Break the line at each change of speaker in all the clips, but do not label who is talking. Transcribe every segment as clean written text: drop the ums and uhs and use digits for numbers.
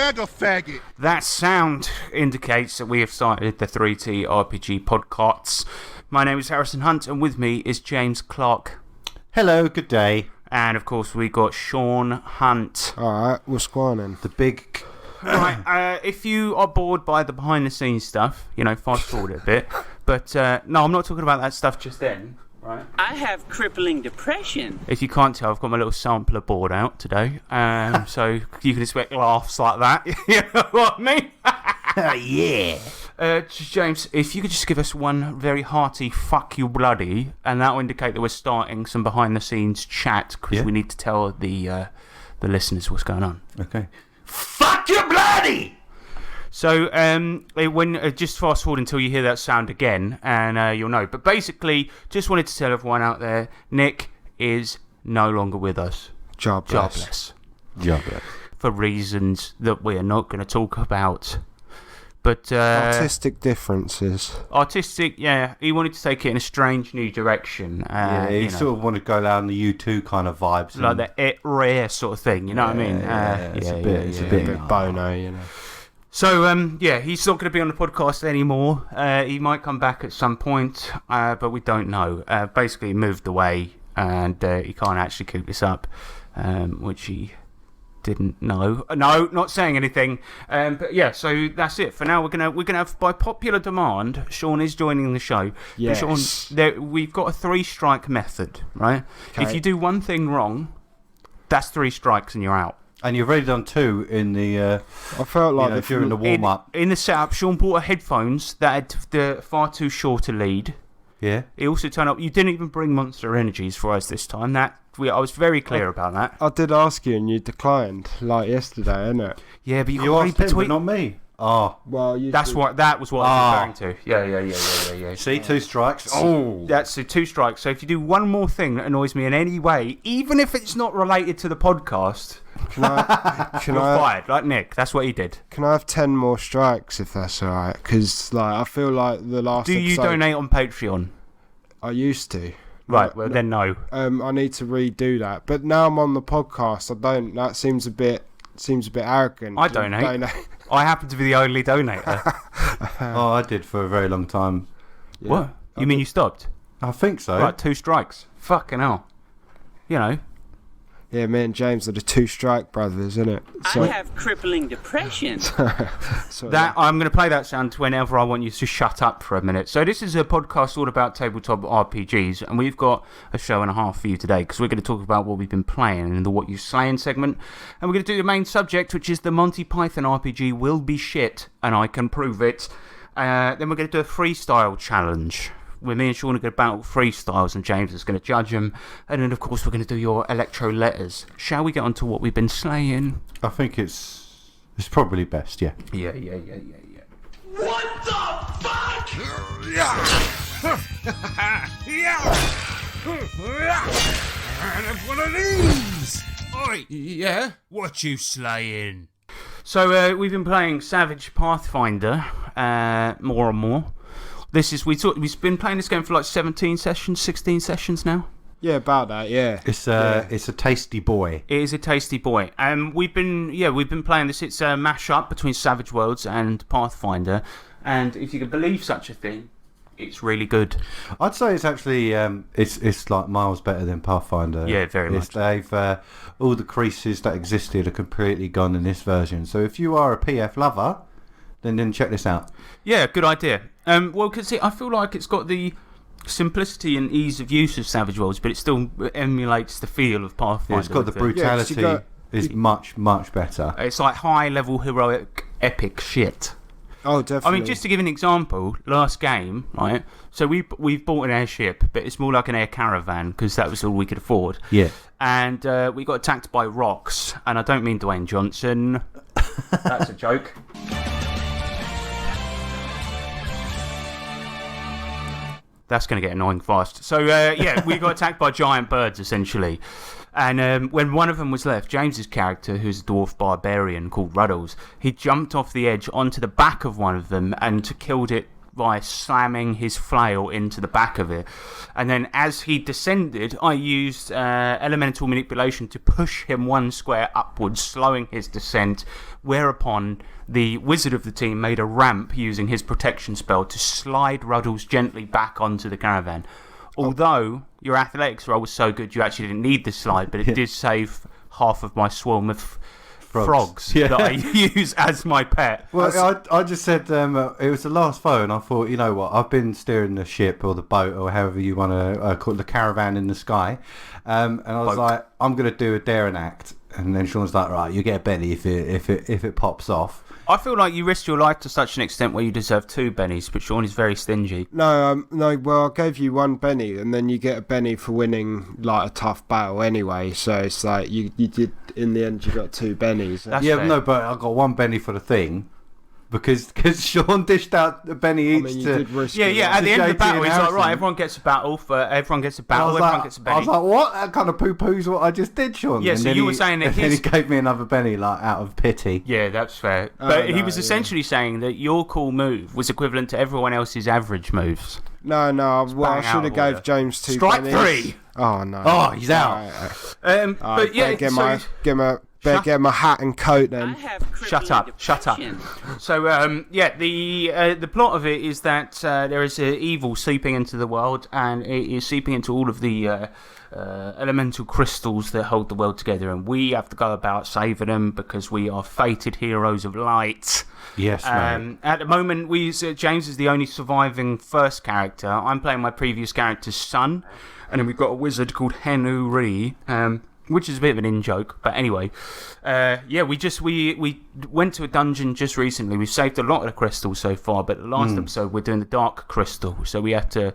mega faggot.
That sound indicates that we have started the 3T RPG podcasts. My name is Harrison Hunt, and with me is James Clark.
Hello, good day.
And of course, we got Sean Hunt.
Alright, what's going on?
The big...
Right, if you are bored by the behind-the-scenes stuff, fast forward it a bit. But no, I'm not talking about that stuff just then. Right.
I have crippling depression.
If you can't tell, I've got my little sampler board out today, so you can expect laughs like that. You know what I mean?
Yeah.
James, if you could just give us one very hearty "fuck you bloody," and that will indicate that we're starting some behind-the-scenes chat because we need to tell the listeners what's going on.
Okay. Fuck you bloody!
So, when just fast forward until you hear that sound again, and you'll know. But basically, just wanted to tell everyone out there, Nick is no longer with us.
Jobless.
For reasons that we are not going to talk about. But
artistic differences.
Artistic, yeah. He wanted to take it in a strange new direction.
He sort of wanted to go down the U2 kind of vibes.
Like the rare sort of thing, you know what I mean?
It's a bit
bono, you know.
So, he's not going to be on the podcast anymore. He might come back at some point, but we don't know. Basically, he moved away, and he can't actually keep this up, which he didn't know. No, not saying anything. But yeah, so that's it. For now, we're gonna have, by popular demand, Sean is joining the show.
Yes.
Sean, we've got a 3-strike method, right?
Okay.
If you do one thing wrong, that's 3 strikes and you're out.
And you've already done 2 in the...
I felt like
if you're in the warm-up.
In the setup, Sean bought headphones that had the far too short a lead.
Yeah.
He also turned up... You didn't even bring Monster Energies for us this time. I was very clear about that.
I did ask you and you declined, like yesterday, innit?
Yeah, but
you asked him, but not me. Oh.
Well,
that was what I was referring to. Yeah.
See, 2 strikes.
Oh. That's 2 strikes. So if you do one more thing that annoys me in any way, even if it's not related to the podcast...
Can I
fired, like Nick. That's what he did.
Can I have 10 more strikes if that's alright? Because I feel like the last
Do you
episode,
donate on Patreon?
I used to.
Right, well then no.
I need to redo that. But now I'm on the podcast, I don't. That seems a bit arrogant.
I donate. I happen to be the only donator.
I did for a very long time.
Yeah. What? You mean you stopped?
I think so.
Right, 2 strikes. Fucking hell. You know.
Yeah, me and James are the 2-strike brothers, innit?
I have crippling depression.
I'm going to play that sound whenever I want you to shut up for a minute. So this is a podcast all about tabletop RPGs, and we've got a show and a half for you today, because we're going to talk about what we've been playing in the What You Slaying segment, and we're going to do the main subject, which is the Monty Python RPG will be shit, and I can prove it. Then we're going to do a freestyle challenge. With me and Sean are going to battle freestyles, and James is going to judge them. And then, of course, we're going to do your electro letters. Shall we get on to what we've been slaying?
I think it's probably best, yeah.
Yeah.
What the fuck? I have one of these. Oi, yeah? What you slaying?
So, we've been playing Savage Pathfinder more and more. We've been playing this game for like 17 sessions, 16 sessions now.
Yeah, about that. Yeah.
It's a tasty boy.
It is a tasty boy. We've been playing this. It's a mash-up between Savage Worlds and Pathfinder, and if you can believe such a thing, it's really good.
I'd say it's actually it's like miles better than Pathfinder.
Yeah, very much.
They've all the creases that existed are completely gone in this version. So if you are a PF lover, then check this out.
Yeah, good idea. Well, because I feel like it's got the simplicity and ease of use of Savage Worlds, but it still emulates the feel of Pathfinder.
Yeah, it's got the brutality. Is much better.
It's like high-level heroic epic shit.
Oh, definitely.
I mean, just to give an example, last game, right? So we've bought an airship, but it's more like an air caravan because that was all we could afford.
Yeah.
And we got attacked by rocks, and I don't mean Dwayne Johnson. That's a joke. That's going to get annoying fast. So, we got attacked by giant birds, essentially. And when one of them was left, James's character, who's a dwarf barbarian called Ruddles, he jumped off the edge onto the back of one of them and killed it by slamming his flail into the back of it. And then as he descended, I used elemental manipulation to push him one square upwards, slowing his descent, whereupon the wizard of the team made a ramp using his protection spell to slide Ruddles gently back onto the caravan. Although your athletics roll was so good you actually didn't need the slide, but it did save half of my swarm of frogs that I use as my pet.
Well, I just said it was the last foe, and I thought, you know what, I've been steering the ship or the boat or however you want to call it, the caravan in the sky, and I was like, I'm going to do a daring act. And then Sean's like, right, you get a Benny if it pops off.
I feel like you risked your life to such an extent where you deserve 2 bennies, but Sean is very stingy.
No, well, I gave you 1 Benny, and then you get a Benny for winning like a tough battle anyway. So it's like you did in the end. You got 2 Bennies.
That's
yeah,
fair.
no, but I got 1 Benny for the thing. Because Sean dished out a Benny each
you
to...
did risk
Yeah,
it.
at the end of the
JT
battle,
and
he's like,
Harrison.
right, everyone gets a battle, everyone gets a battle, everyone gets a
I
Benny.
was like, what? That kind of poo-poos what I just did, Sean.
Yeah,
and
so
then
you were saying that
and then
his-
he gave me another Benny, like, out of pity.
Yeah, that's fair. But he
no,
was
yeah.
essentially saying that your cool move was equivalent to everyone else's average moves.
No, well, I
bang
should
out
have
of
gave
order.
James 2
Strike
Bennies.
3!
Oh, no.
Oh, he's out.
Alright,
But yeah,
get
so,
get my hat and coat then.
I have crippling
Shut up.
depression.
so the plot of it is that there is evil seeping into the world, and it is seeping into all of the elemental crystals that hold the world together, and we have to go about saving them because we are fated heroes of light.
Yes, mate.
At the moment, James is the only surviving first character. I'm playing my previous character's son, and then we've got a wizard called Henry, which is a bit of an in-joke. But anyway, we went to a dungeon just recently. We've saved a lot of the crystals so far, but the last episode we're doing the dark crystal, so we have to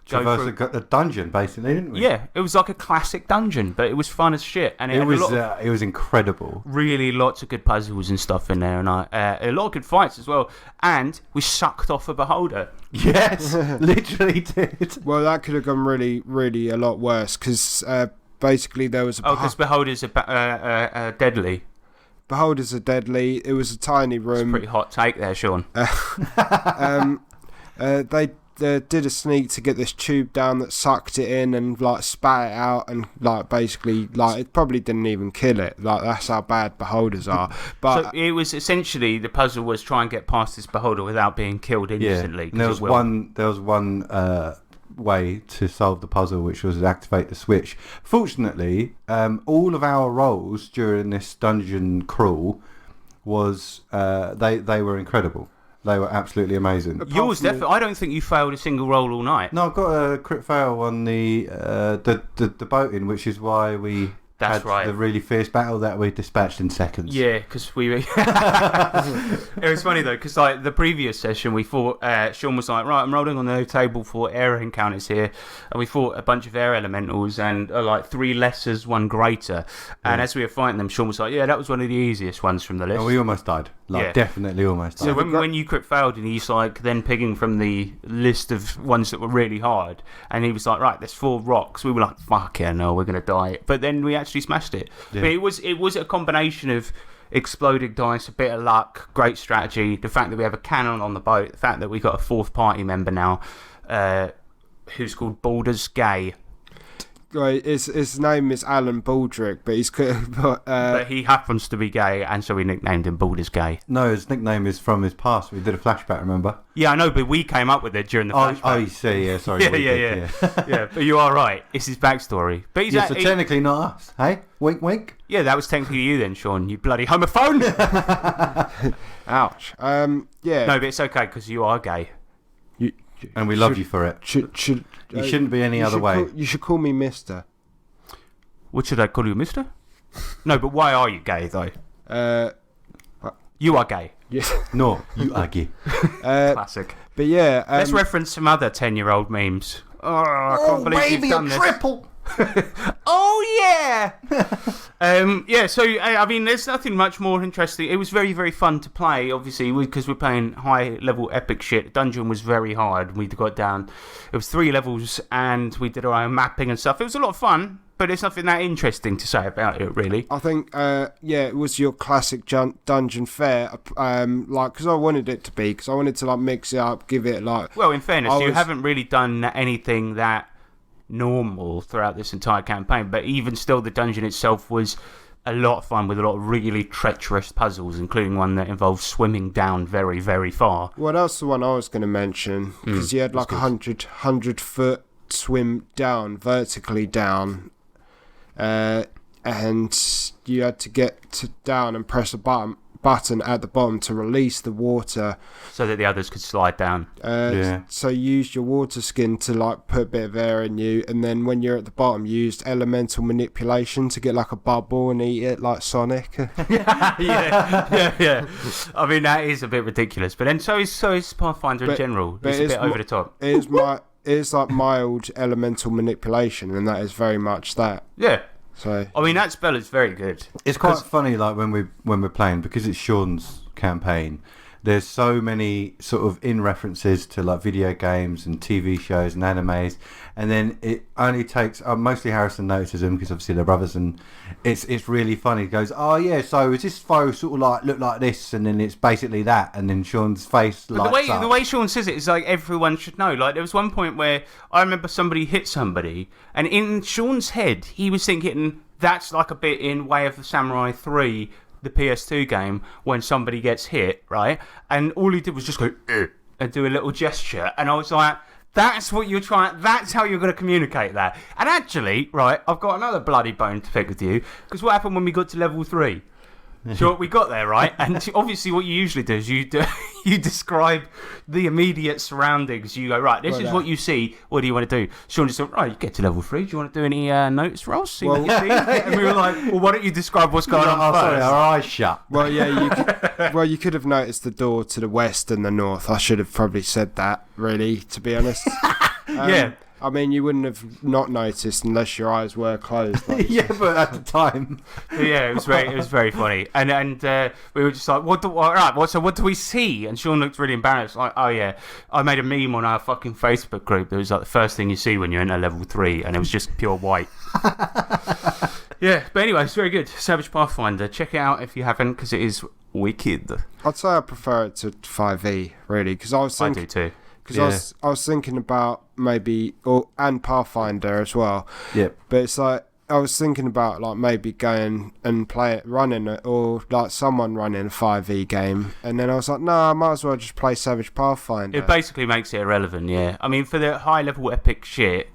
go through...
The dungeon, basically, didn't we?
Yeah, it was like a classic dungeon, but it was fun as shit, and
It
had
was
a lot of
it was incredible.
really lots of good puzzles and stuff in there, and a lot of good fights as well. And we sucked off a beholder.
Yes, literally did.
Well, that could have gone really, really a lot worse because basically there was a
Because beholders are deadly.
beholders are deadly. It was a tiny room.
Pretty hot take there, Sean.
They did a sneak to get this tube down that sucked it in and like spat it out, and like basically like it probably didn't even kill it. Like that's how bad beholders are. But
So it was essentially the puzzle was try and get past this beholder without being killed instantly.
And there was one way to solve the puzzle, which was to activate the switch. Fortunately, all of our rolls during this dungeon crawl was they were incredible. They were absolutely amazing.
Yours definitely. I don't think you failed a single roll all night.
No, I've got a crit fail on the boating, which is why we
That's
had
right.
the really fierce battle that we dispatched in seconds.
Yeah, because we were... It was funny, though, because like, the previous session, we fought... Sean was like, right, I'm rolling on the table for air encounters here. And we fought a bunch of air elementals and like 3 lessers, 1 greater. And as we were fighting them, Sean was like, yeah, that was one of the easiest ones from the list.
And we almost died.
Yeah.
Definitely almost died.
So when you crit failed and he's like then picking from the list of ones that were really hard, and he was like, right, there's 4 rocks. We were like, fuck yeah, no, we're gonna die. But then we actually smashed it.
Yeah.
But it was a combination of exploding dice, a bit of luck, great strategy, the fact that we have a cannon on the boat, the fact that we got a 4th party member now, who's called Baldur's Gay.
right, his name is Alan Baldrick, but he's
But he happens to be gay, and so we nicknamed him Baldur's Gay.
No, his nickname is from his past. We did a flashback, remember?
Yeah, I know, but we came up with it during the flashback.
Oh, you see, yeah, sorry.
Yeah,
we did,
yeah. Yeah, but you are right. It's his backstory. But he's
Yeah, so technically not us, hey? Wink, wink.
yeah, that was technically you then, Sean. You bloody homophone.
ouch. Yeah.
No, but it's okay because you are gay.
And we love you for it.
Should
You shouldn't be any other way.
You should call me Mister.
What should I call you, Mister? No, but why are you gay though? You are gay.
Yeah.
No, you are gay.
Classic.
But yeah.
Let's reference some other 10-year-old memes. Oh, I can't believe you've done this.
triple.
Oh yeah. Yeah. So I mean, there's nothing much more interesting. It was very, very fun to play. Obviously, because we're playing high level epic shit. The dungeon was very hard. We got down. It was 3 levels, and we did our own mapping and stuff. It was a lot of fun, but there's nothing that interesting to say about it, really.
I think, it was your classic dungeon fare, because I wanted it to be, because I wanted to, mix it up, give it,
Well, in fairness, you haven't really done anything that normal throughout this entire campaign, but even still, the dungeon itself was a lot of fun with a lot of really treacherous puzzles, including one that involves swimming down very, very far.
Well, that's the one I was going to mention, because you had, 100-foot swim down, vertically down, and you had to get down and press a button at the bottom to release the water,
so that the others could slide down.
So you used your water skin to put a bit of air in you, and then when you're at the bottom, you used elemental manipulation to get a bubble and eat it like Sonic.
yeah. I mean, that is a bit ridiculous, but then so is Pathfinder in general. It's a bit over the top.
It's like mild elemental manipulation, and that is very much that.
Yeah.
So
I mean, that spell is very good.
It's quite funny, when we're playing, because it's Sean's campaign. There's so many sort of in references to video games and TV shows and animes, and then it only takes mostly Harrison notices them because obviously they're brothers, and it's really funny. He goes, "Oh yeah, so is this foe sort of look like this?" And then it's basically that, and then Sean's face lights up.
The way Sean says it is everyone should know. There was one point where I remember somebody hit somebody, and in Sean's head he was thinking that's like a bit in Way of the Samurai 3, the PS2 game, when somebody gets hit, right? And all he did was just go and do a little gesture, and I was like, that's what you're trying, that's how you're going to communicate that. And actually, right, I've got another bloody bone to pick with you, because what happened when we got to level 3? So we got there, right? And obviously what you usually do is you describe the immediate surroundings. You go, right, this is what you see. What do you want to do? Sean just said, right, you get to level 3. Do you want to do any notice rolls? See what you see? And we were like, well, why don't you describe what's going on first?
Sorry, our eyes shut.
Well, yeah, you could have noticed the door to the west and the north. I should have probably said that, really, to be honest.
Yeah.
I mean, you wouldn't have not noticed unless your eyes were closed.
Yeah, but at the time,
yeah, it was very funny, and we were just like, what do we see? And Sean looked really embarrassed, like, oh yeah, I made a meme on our fucking Facebook group. It was the first thing you see when you enter level 3, and it was just pure white. Yeah, but anyway, it's very good. Savage Pathfinder, check it out if you haven't, because it is wicked.
I'd say I prefer it to 5e, really, because I
do too.
Because I was thinking about maybe, and Pathfinder as well.
Yep.
But it's I was thinking about maybe going and running it, or someone running a 5e game. And then I was like, no, I might as well just play Savage Pathfinder.
It basically makes it irrelevant, yeah. I mean, for the high level epic shit,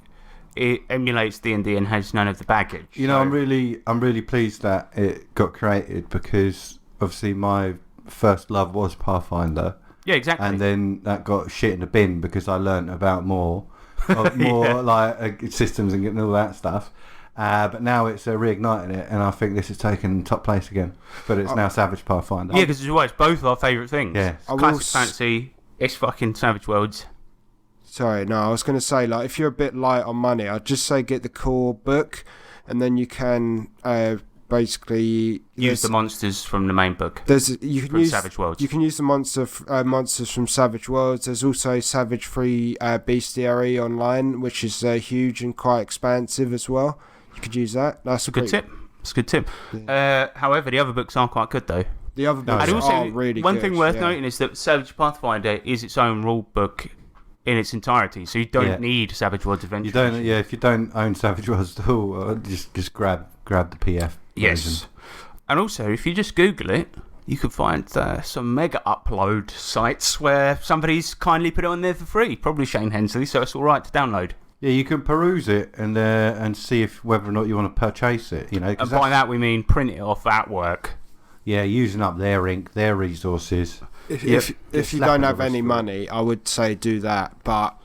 it emulates D&D and has none of the baggage.
You know, I'm really pleased that it got created, because obviously my first love was Pathfinder.
Yeah, exactly.
And then that got shit in the bin because I learnt about more systems and getting all that stuff. But now it's reigniting it, and I think this is taking top place again. But it's now Savage Pathfinder.
Yeah, because it's both our favourite things.
Yeah.
Classic fantasy, it's fucking Savage Worlds.
Sorry, no, I was going to say, if you're a bit light on money, I'd just say get the core book, and then you can basically
use the monsters from the main book.
You can use
Savage Worlds.
You can use the monsters from Savage Worlds. There's also Savage Free Bestiary online, which is huge and quite expansive as well. You could use that. That's a good
tip. It's a good tip. Yeah. However, the other books are quite good though.
The other books are really good.
One thing worth noting is that Savage Pathfinder is its own rule book in its entirety, so you don't need Savage Worlds Adventure.
You don't. Yeah, if you don't own Savage Worlds at all, just grab the PF.
Yes.
Version.
And also, if you just Google it, you can find some mega upload sites where somebody's kindly put it on there for free. Probably Shane Hensley, so it's all right to download.
Yeah, you can peruse it and see whether or not you want to purchase it. You know,
and by that we mean print it off at work.
Yeah, using up their ink, their resources.
If you don't have any money, I would say do that. But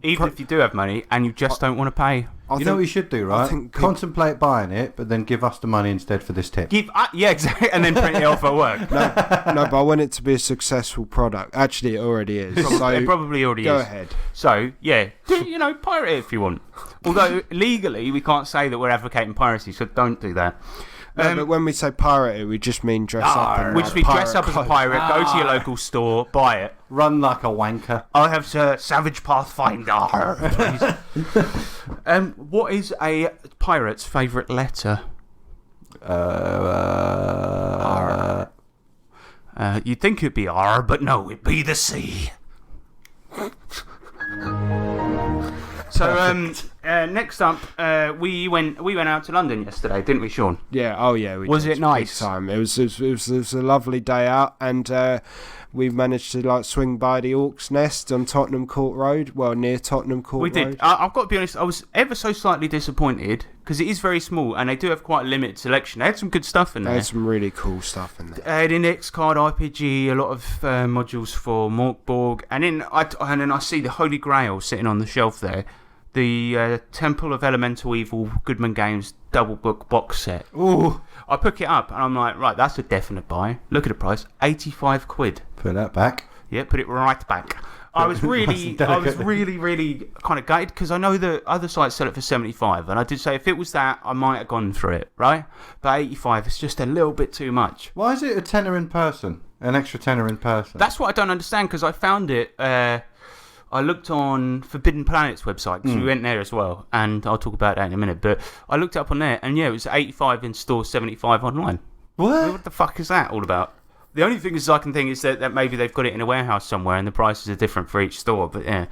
even if you do have money and you just don't want to pay.
You know what you should do, right?
think
Contemplate buying it, but then give us the money instead for this tip.
Yeah, exactly, and then print it off at work.
No, but I want it to be a successful product. Actually, it already is. So
It probably already
go
is.
ahead.
So, yeah, pirate it if you want. Although, legally, we can't say that we're advocating piracy, so don't do that.
No, but when we say pirate, we just mean dress up. In,
Which
like,
we dress
pirate
up as a
clothes.
pirate, go to your local store, buy it.
Run like a wanker.
I have Savage Pathfinder, please. What is a pirate's favourite letter? You'd think it'd be R, but no, it'd be the C. So next up, we went out to London yesterday, didn't we, Sean?
Yeah. Oh, yeah.
Was
did.
it nice?
Big time. It was a lovely day out, and we managed to swing by the Orcs' Nest on Tottenham Court Road. Well, near Tottenham Court
We
Road.
did. I've got to be honest, I was ever so slightly disappointed because it is very small and they do have quite a limited selection. They had some good stuff in there.
There's some really cool stuff in there.
They had index card RPG, a lot of modules for Morkborg, and then I see the Holy Grail sitting on the shelf there. The Temple of Elemental Evil Goodman Games double book box set.
Ooh.
I pick it up and I'm like, right, that's a definite buy. Look at the price, £85.
Put that back.
Yeah, put it right back. I was really kind of gutted because I know that other sites sell it for 75, and I did say if it was that, I might have gone for it, right? But 85 is just a little bit too much.
Why is it a tenner in person? An extra tenner in person?
That's what I don't understand because I found it. I looked on Forbidden Planet's website because we went there as well, and I'll talk about that in a minute. But I looked up on there, and yeah, it was 85 in store, 75 online. What the fuck is that all about? The only thing I can think is that maybe they've got it in a warehouse somewhere and the prices are different for each store. But yeah.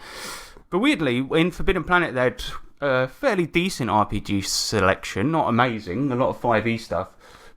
But weirdly, in Forbidden Planet, they had a fairly decent RPG selection. Not amazing, a lot of 5e stuff.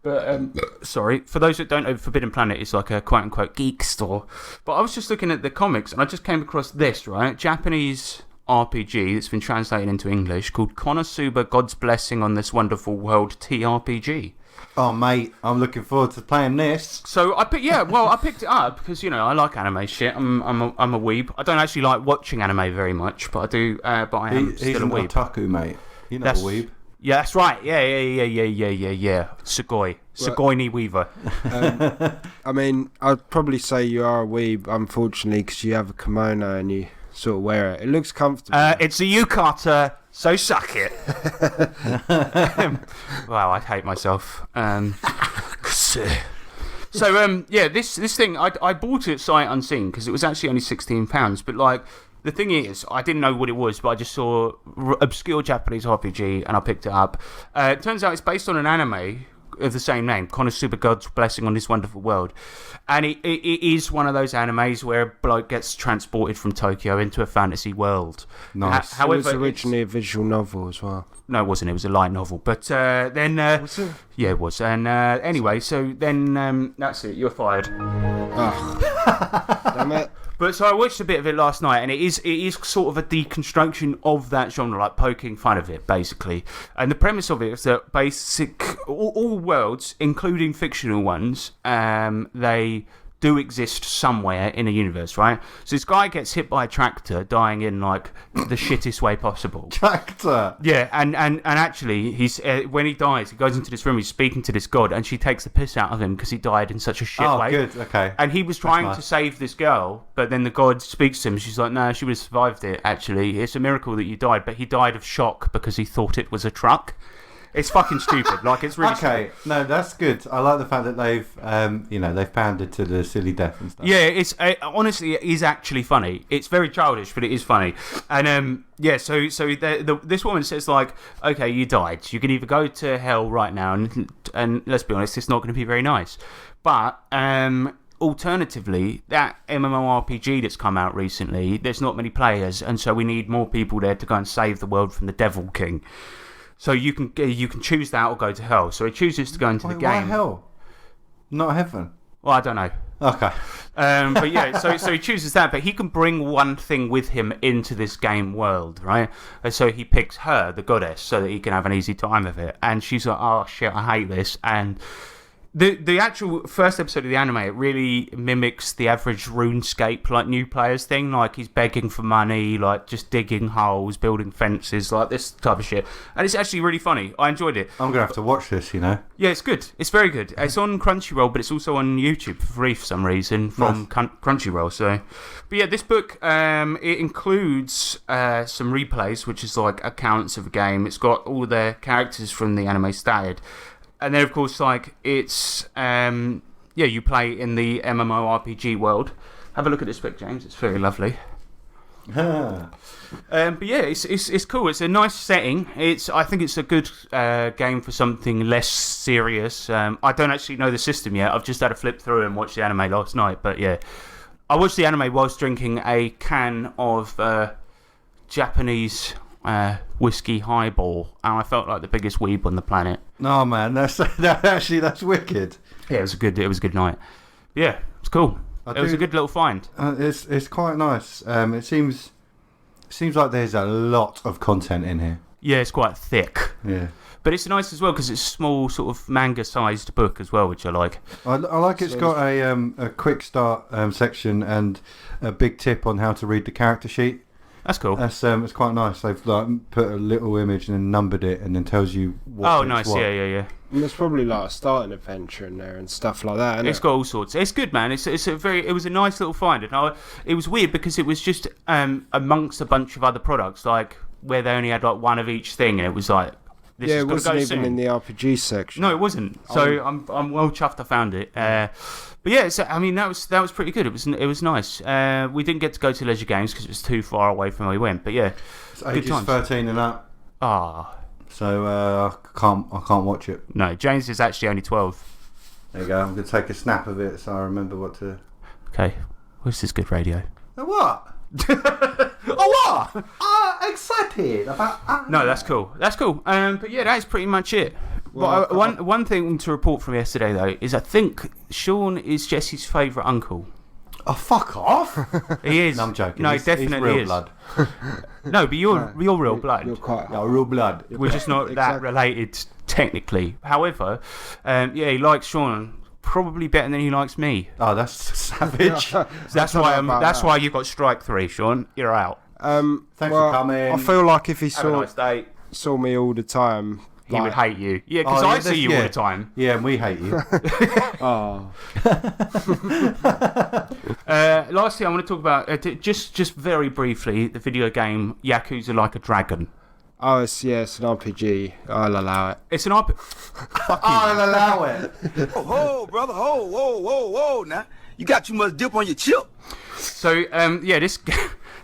But, sorry, for those that don't know, Forbidden Planet is like a quote-unquote geek store. But I was just looking at the comics and I just came across this, right? Japanese RPG that's been translated into English called Konosuba God's Blessing on This Wonderful World TRPG.
Oh, mate, I'm looking forward to playing this.
So I picked it up because I like anime shit. I'm a weeb. I don't actually like watching anime very much, but I do. But I am
He's
still a
an
weeb.
otaku, mate. You're not a weeb.
Yeah, that's right. Yeah. Sugoi ni Weaver.
I mean, I'd probably say you are a weeb, unfortunately, because you have a kimono and you sort of wear it. It looks comfortable.
It's a yukata, so suck it. Wow, I hate myself. So this thing I bought it sight unseen because it was actually only £16. But the thing is, I didn't know what it was, but I just saw obscure Japanese RPG and I picked it up. It turns out it's based on an anime of the same name, Konosuba God's Blessing on This Wonderful World. And it is one of those animes where a bloke gets transported from Tokyo into a fantasy world.
Nice.
However, it was originally a visual novel as well.
No, it wasn't. It was a light novel. But then...
Was it?
Yeah, it was. And anyway, so then that's it. You're fired.
Oh. Damn it.
But so I watched a bit of it last night, and it is sort of a deconstruction of that genre, like poking fun of it, basically. And the premise of it is that all worlds, including fictional ones, they do exist somewhere in a universe, right? So this guy gets hit by a tractor, dying in the shittest way possible.
Tractor.
Yeah, and actually, he's when he dies, he goes into this room, he's speaking to this god, and she takes the piss out of him because he died in such a shit way.
Oh, good, okay.
And he was trying to save this girl, but then the god speaks to him. She's like, no, she would have survived it, actually. It's a miracle that you died, but he died of shock because he thought it was a truck. It's fucking stupid. It's really
okay.
stupid.
No, that's good. I like the fact that they've pandered to the silly death and stuff.
Yeah, it's honestly, it is actually funny. It's very childish, but it is funny. And so this woman says okay, you died. You can either go to hell right now, and let's be honest, it's not going to be very nice. But alternatively, that MMORPG that's come out recently, there's not many players, and so we need more people there to go and save the world from the Devil King. So you can choose that or go to hell. So he chooses to go into the game.
Why hell? Not heaven.
Well, I don't know.
Okay.
But yeah, so he chooses that, but he can bring one thing with him into this game world, right? And so he picks her, the goddess, so that he can have an easy time of it. And she's like, oh shit, I hate this. And The actual first episode of the anime, it really mimics the average RuneScape, like, new players thing. Like, he's begging for money, like, just digging holes, building fences, like, this type of shit. And it's actually really funny. I enjoyed it.
I'm going to have to watch this, you know.
Yeah, it's good. It's very good. It's on Crunchyroll, but it's also on YouTube for free for some reason from Crunchyroll. So, but yeah, this book, it includes some replays, which is like accounts of a game. It's got all the characters from the anime started. And then, of course, like, it's, you play in the MMORPG world. Have a look at this book, James. It's very lovely. But yeah, it's cool. It's a nice setting. I think it's a good game for something less serious. I don't actually know the system yet. I've just had a flip through and watched the anime last night. But yeah, I watched the anime whilst drinking a can of Japanese whiskey highball, and I felt like the biggest weeb on the planet.
No, man, that's wicked.
Yeah, it was a good night. Yeah, it's cool. It was a good little find.
It's quite nice. It seems like there's a lot of content in here.
Yeah, it's quite thick.
Yeah.
But it's nice as well because it's a small sort of manga-sized book as well, which I like.
I like it's got a quick start section and a big tip on how to read the character sheet.
That's cool.
It's quite nice. They've like put a little image and then numbered it and then tells you what.
Oh, nice.
What.
Yeah.
And there's probably like a starting adventure in there and stuff like that.
It's got all sorts. It's good, man. It was a nice little find, and it was weird because it was just amongst a bunch of other products, like where they only had like one of each thing, and it was like.
It wasn't even in the RPG section.
No, it wasn't. So I'm well chuffed I found it. But yeah, I mean that was pretty good. It was nice. We didn't get to go to Leisure Games because it was too far away from where we went. But yeah,
it's ages 13 and up.
So
I can't watch it.
No, James is actually only 12.
There you go. I'm gonna take a snap of it so I remember what to.
Okay, what's this good radio?
What? Oh, what? Excited about.
No, that's cool. But yeah, that's pretty much it. Well, one thing to report from yesterday though is I think Sean is Jesse's favourite uncle.
Oh, fuck off!
He is.
No, I'm joking.
No,
he's
definitely
real
is.
Blood.
No, but you're real blood.
You're quite.
No, real blood.
We're just not that related technically. However, he likes Sean probably better than he likes me.
Oh, that's savage.
That's why you got strike 3, Sean. You're out.
Thanks for coming.
I feel like if he
Have a nice day.
saw me all the time,
he would hate you. Yeah, because I see you all the time.
Yeah, and we hate you.
Oh.
Lastly, I want to talk about just very briefly the video game Yakuza Like a Dragon.
Oh, it's an RPG. I'll allow it.
It's an RPG.
I'll allow it.
Ho, brother, whoa, now. You got too much dip on your chip.
So,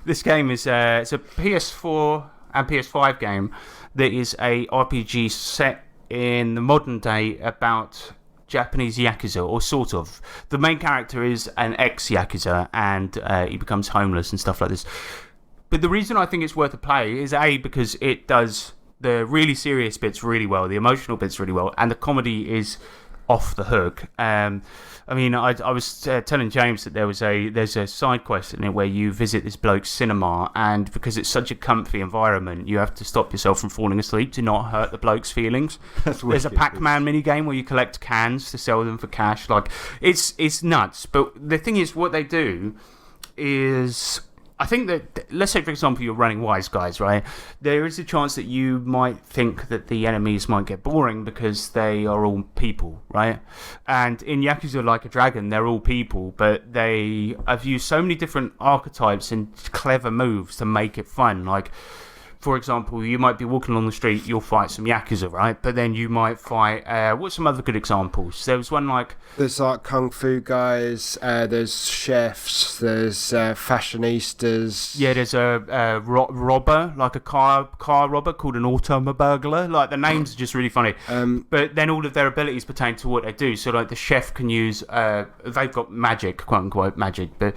this game is it's a PS4 and PS5 game that is a RPG set in the modern day about Japanese Yakuza, or sort of. The main character is an ex-Yakuza, and he becomes homeless and stuff like this. But the reason I think it's worth a play is A, because it does the really serious bits really well, the emotional bits really well, and the comedy is off the hook. I mean, I was telling James that there's a side quest in it where you visit this bloke's cinema, and because it's such a comfy environment, you have to stop yourself from falling asleep to not hurt the bloke's feelings. There's a Pac-Man mini game where you collect cans to sell them for cash. Like, it's nuts. But the thing is, what they do is, I think that, let's say, for example, you're running Wise Guys, right? There is a chance that you might think that the enemies might get boring because they are all people, right? And in Yakuza Like a Dragon, they're all people, but they have used so many different archetypes and clever moves to make it fun. Like, for example, you might be walking along the street, you'll fight some Yakuza, right? But then you might fight, what's some other good examples? There was one like...
There's like Kung Fu guys, there's chefs, there's fashionistas.
Yeah, there's a robber, like a car robber called an automoburglar. Like, the names are just really funny. But then all of their abilities pertain to what they do. So, like, the chef can use... they've got magic, quote-unquote magic, but...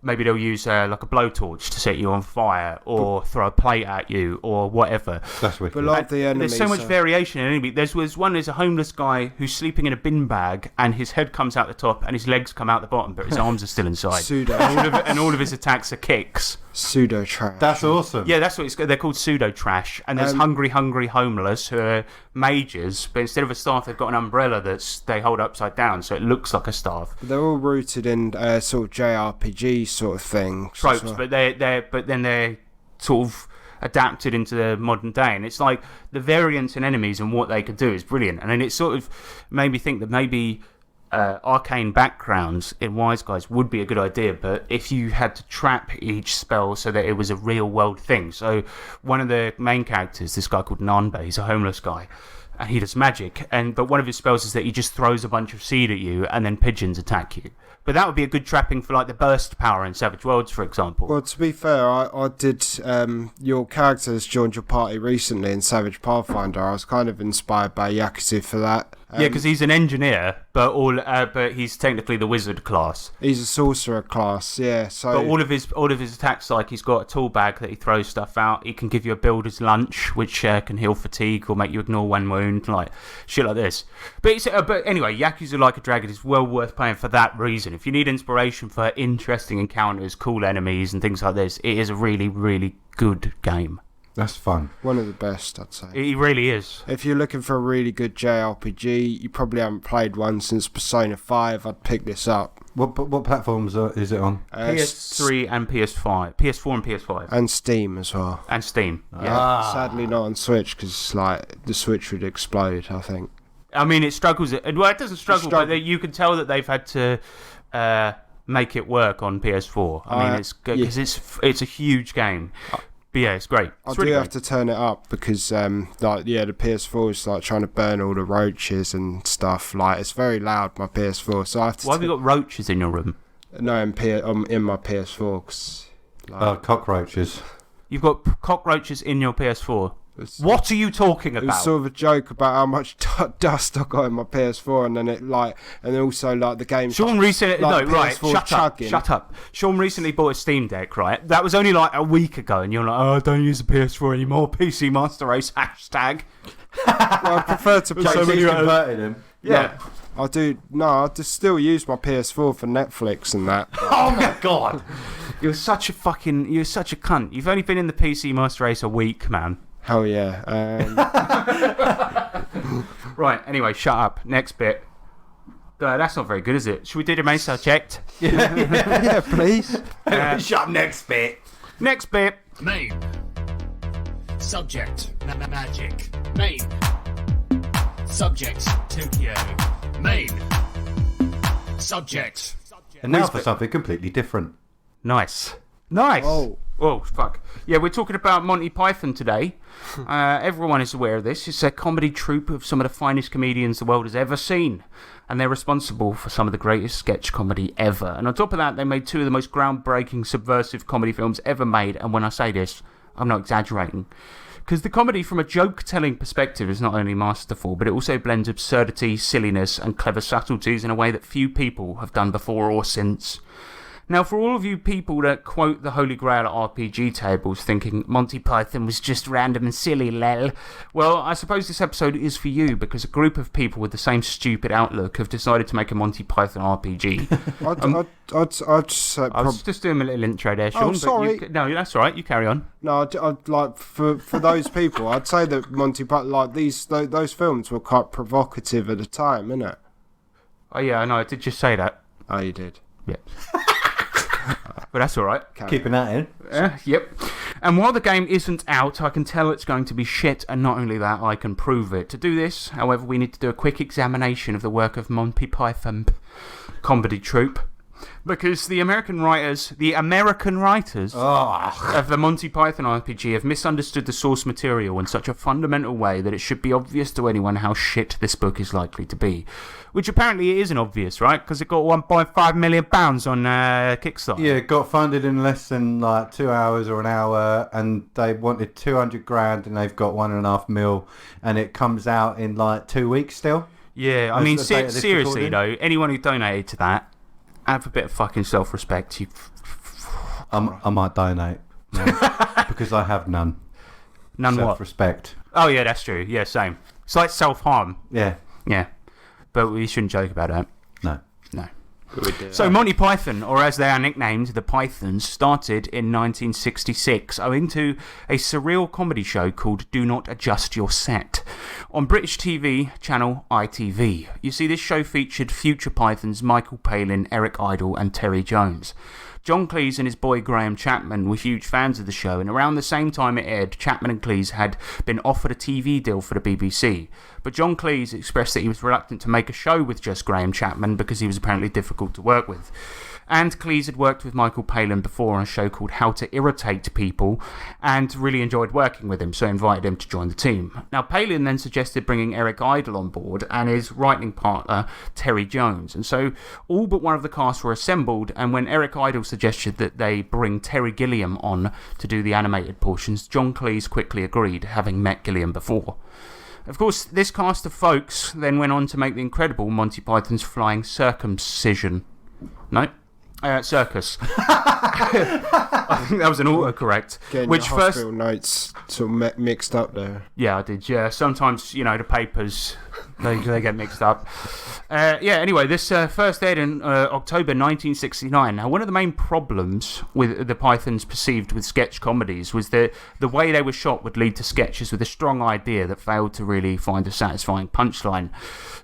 Maybe they'll use like a blowtorch to set you on fire, or throw a plate at you, or whatever.
That's wicked.
But like the enemies,
there's so much variation in enemy. There's a homeless guy who's sleeping in a bin bag, and his head comes out the top, and his legs come out the bottom, but his arms are still inside.
Pseudo.
And all of his attacks are kicks.
Pseudo trash.
That's awesome.
Yeah, that's what they're called, pseudo trash. And there's hungry homeless who are mages, but instead of a staff, they've got an umbrella they hold upside down, so it looks like a staff.
They're all rooted in sort of JRPG sort of thing.
Tropes, but they're sort of adapted into the modern day, and it's like the variance in enemies and what they could do is brilliant. And then it sort of made me think that maybe arcane backgrounds in Wise Guys would be a good idea, but if you had to trap each spell so that it was a real world thing. So one of the main characters, this guy called Nanbe, he's a homeless guy, and he does magic, but one of his spells is that he just throws a bunch of seed at you and then pigeons attack you. But that would be a good trapping for like the burst power in Savage Worlds, for example.
Well, to be fair, I did. Your character has joined your party recently in Savage Pathfinder. I was kind of inspired by Yakuza for that.
Yeah, because he's an engineer, but he's technically the wizard class.
He's a sorcerer class, yeah. So,
but all of his attacks, like he's got a tool bag that he throws stuff out. He can give you a builder's lunch, which can heal fatigue or make you ignore one wound, like shit like this. But anyway, Yakuza Like a Dragon is well worth playing for that reason. If you need inspiration for interesting encounters, cool enemies, and things like this, it is a really, really good game.
That's fun.
One of the best, I'd say.
It really is.
If you're looking for a really good JRPG, you probably haven't played one since Persona 5, I'd pick this up.
What platforms is it on?
PS3 and PS5. PS4 and PS5.
And Steam as well.
And Steam, yeah.
Sadly not on Switch, because like, the Switch would explode, I think.
I mean, it struggles. Well, it doesn't struggle, but you can tell that they've had to make it work on PS4. I mean, it's because it's a huge game. But yeah, it's great.
I do have to turn it up because, the PS4 is like trying to burn all the roaches and stuff. Like, it's very loud, my PS4. So I have to.
Why have you got roaches in your room?
No, in my PS4. 'Cause,
cockroaches.
You've got cockroaches in your PS4. What are you talking about?
It was sort of a joke about how much dust I got in my PS4, and then and also like the game.
Sean recently, shut up. Sean recently bought a Steam Deck, right? That was only like a week ago, and you're like, oh, I don't use a PS4 anymore. PC Master Race hashtag.
Well, I prefer to play.
So you converted him.
Yeah.
I do. No, I just still use my PS4 for Netflix and that.
Oh my god, you're such a cunt. You've only been in the PC Master Race a week, man.
Hell yeah.
Right, anyway, shut up. Next bit. That's not very good, is it? Should we do the main subject?
Yeah, please.
Shut up, next bit.
Next bit.
Main. Subject. Magic. Main. Subject. Tokyo. Main. Subject.
And now for something completely different.
Nice. Oh, fuck. Yeah, we're talking about Monty Python today. Everyone is aware of this. It's a comedy troupe of some of the finest comedians the world has ever seen. And they're responsible for some of the greatest sketch comedy ever. And on top of that, they made two of the most groundbreaking, subversive comedy films ever made. And when I say this, I'm not exaggerating. Because the comedy from a joke-telling perspective is not only masterful, but it also blends absurdity, silliness, and clever subtleties in a way that few people have done before or since. Now, for all of you people that quote the Holy Grail at RPG tables thinking Monty Python was just random and silly, lel, well, I suppose this episode is for you because a group of people with the same stupid outlook have decided to make a Monty Python RPG.
I
was just doing a little intro there, Sean.
Oh, sorry.
No, that's all right. You carry on.
No, I'd like for those people, I'd say that Monty Python, like those films were quite provocative at the time, innit?
Oh yeah, I know. I did just say that.
Oh, you did.
Yeah. But that's all right.
Keeping that in.
Yep. And while the game isn't out, I can tell it's going to be shit, and not only that, I can prove it. To do this, however, we need to do a quick examination of the work of Monty Python comedy troupe. Because the American writers of the Monty Python RPG have misunderstood the source material in such a fundamental way that it should be obvious to anyone how shit this book is likely to be. Which apparently it isn't obvious, right? Because it got £1.5 million on Kickstarter.
Yeah, it got funded in less than like 2 hours or an hour, and they wanted 200 grand, and they've got 1.5 mil, and it comes out in like 2 weeks still.
Yeah, I mean, seriously though, anyone who donated to that, have a bit of fucking self-respect.
I might donate because I have none.
None what?
Self-respect.
Oh yeah, that's true. Yeah, same. It's like self-harm.
Yeah.
Yeah, but we shouldn't joke about that.
No.
So Monty Python, or as they are nicknamed, the Pythons, started in 1966 owing to a surreal comedy show called Do Not Adjust Your Set on British TV channel ITV. You see, this show featured future Pythons Michael Palin, Eric Idle and Terry Jones. John Cleese and his boy Graham Chapman were huge fans of the show, and around the same time it aired, Chapman and Cleese had been offered a TV deal for the BBC. But John Cleese expressed that he was reluctant to make a show with just Graham Chapman because he was apparently difficult to work with. And Cleese had worked with Michael Palin before on a show called How to Irritate People and really enjoyed working with him, so invited him to join the team. Now, Palin then suggested bringing Eric Idle on board and his writing partner, Terry Jones. And so all but one of the cast were assembled, and when Eric Idle suggested that they bring Terry Gilliam on to do the animated portions, John Cleese quickly agreed, having met Gilliam before. Of course, this cast of folks then went on to make the incredible Monty Python's Flying Circumcision. No? Circus. I think that was an autocorrect.
Getting
Which
your hospital notes sort of mixed up there.
Yeah, I did. Yeah, sometimes the papers they get mixed up. Anyway, this first aired in October 1969. Now, one of the main problems with the Pythons perceived with sketch comedies was that the way they were shot would lead to sketches with a strong idea that failed to really find a satisfying punchline.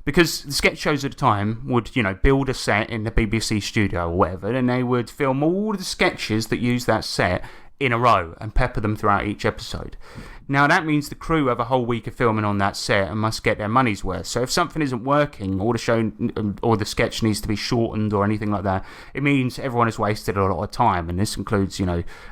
Because the sketch shows at the time would, build a set in the BBC studio or whatever, and they would film all the sketches that use that set in a row and pepper them throughout each episode. Now, that means the crew have a whole week of filming on that set and must get their money's worth. So if something isn't working, or the show or the sketch needs to be shortened or anything like that, it means everyone has wasted a lot of time. And this includes,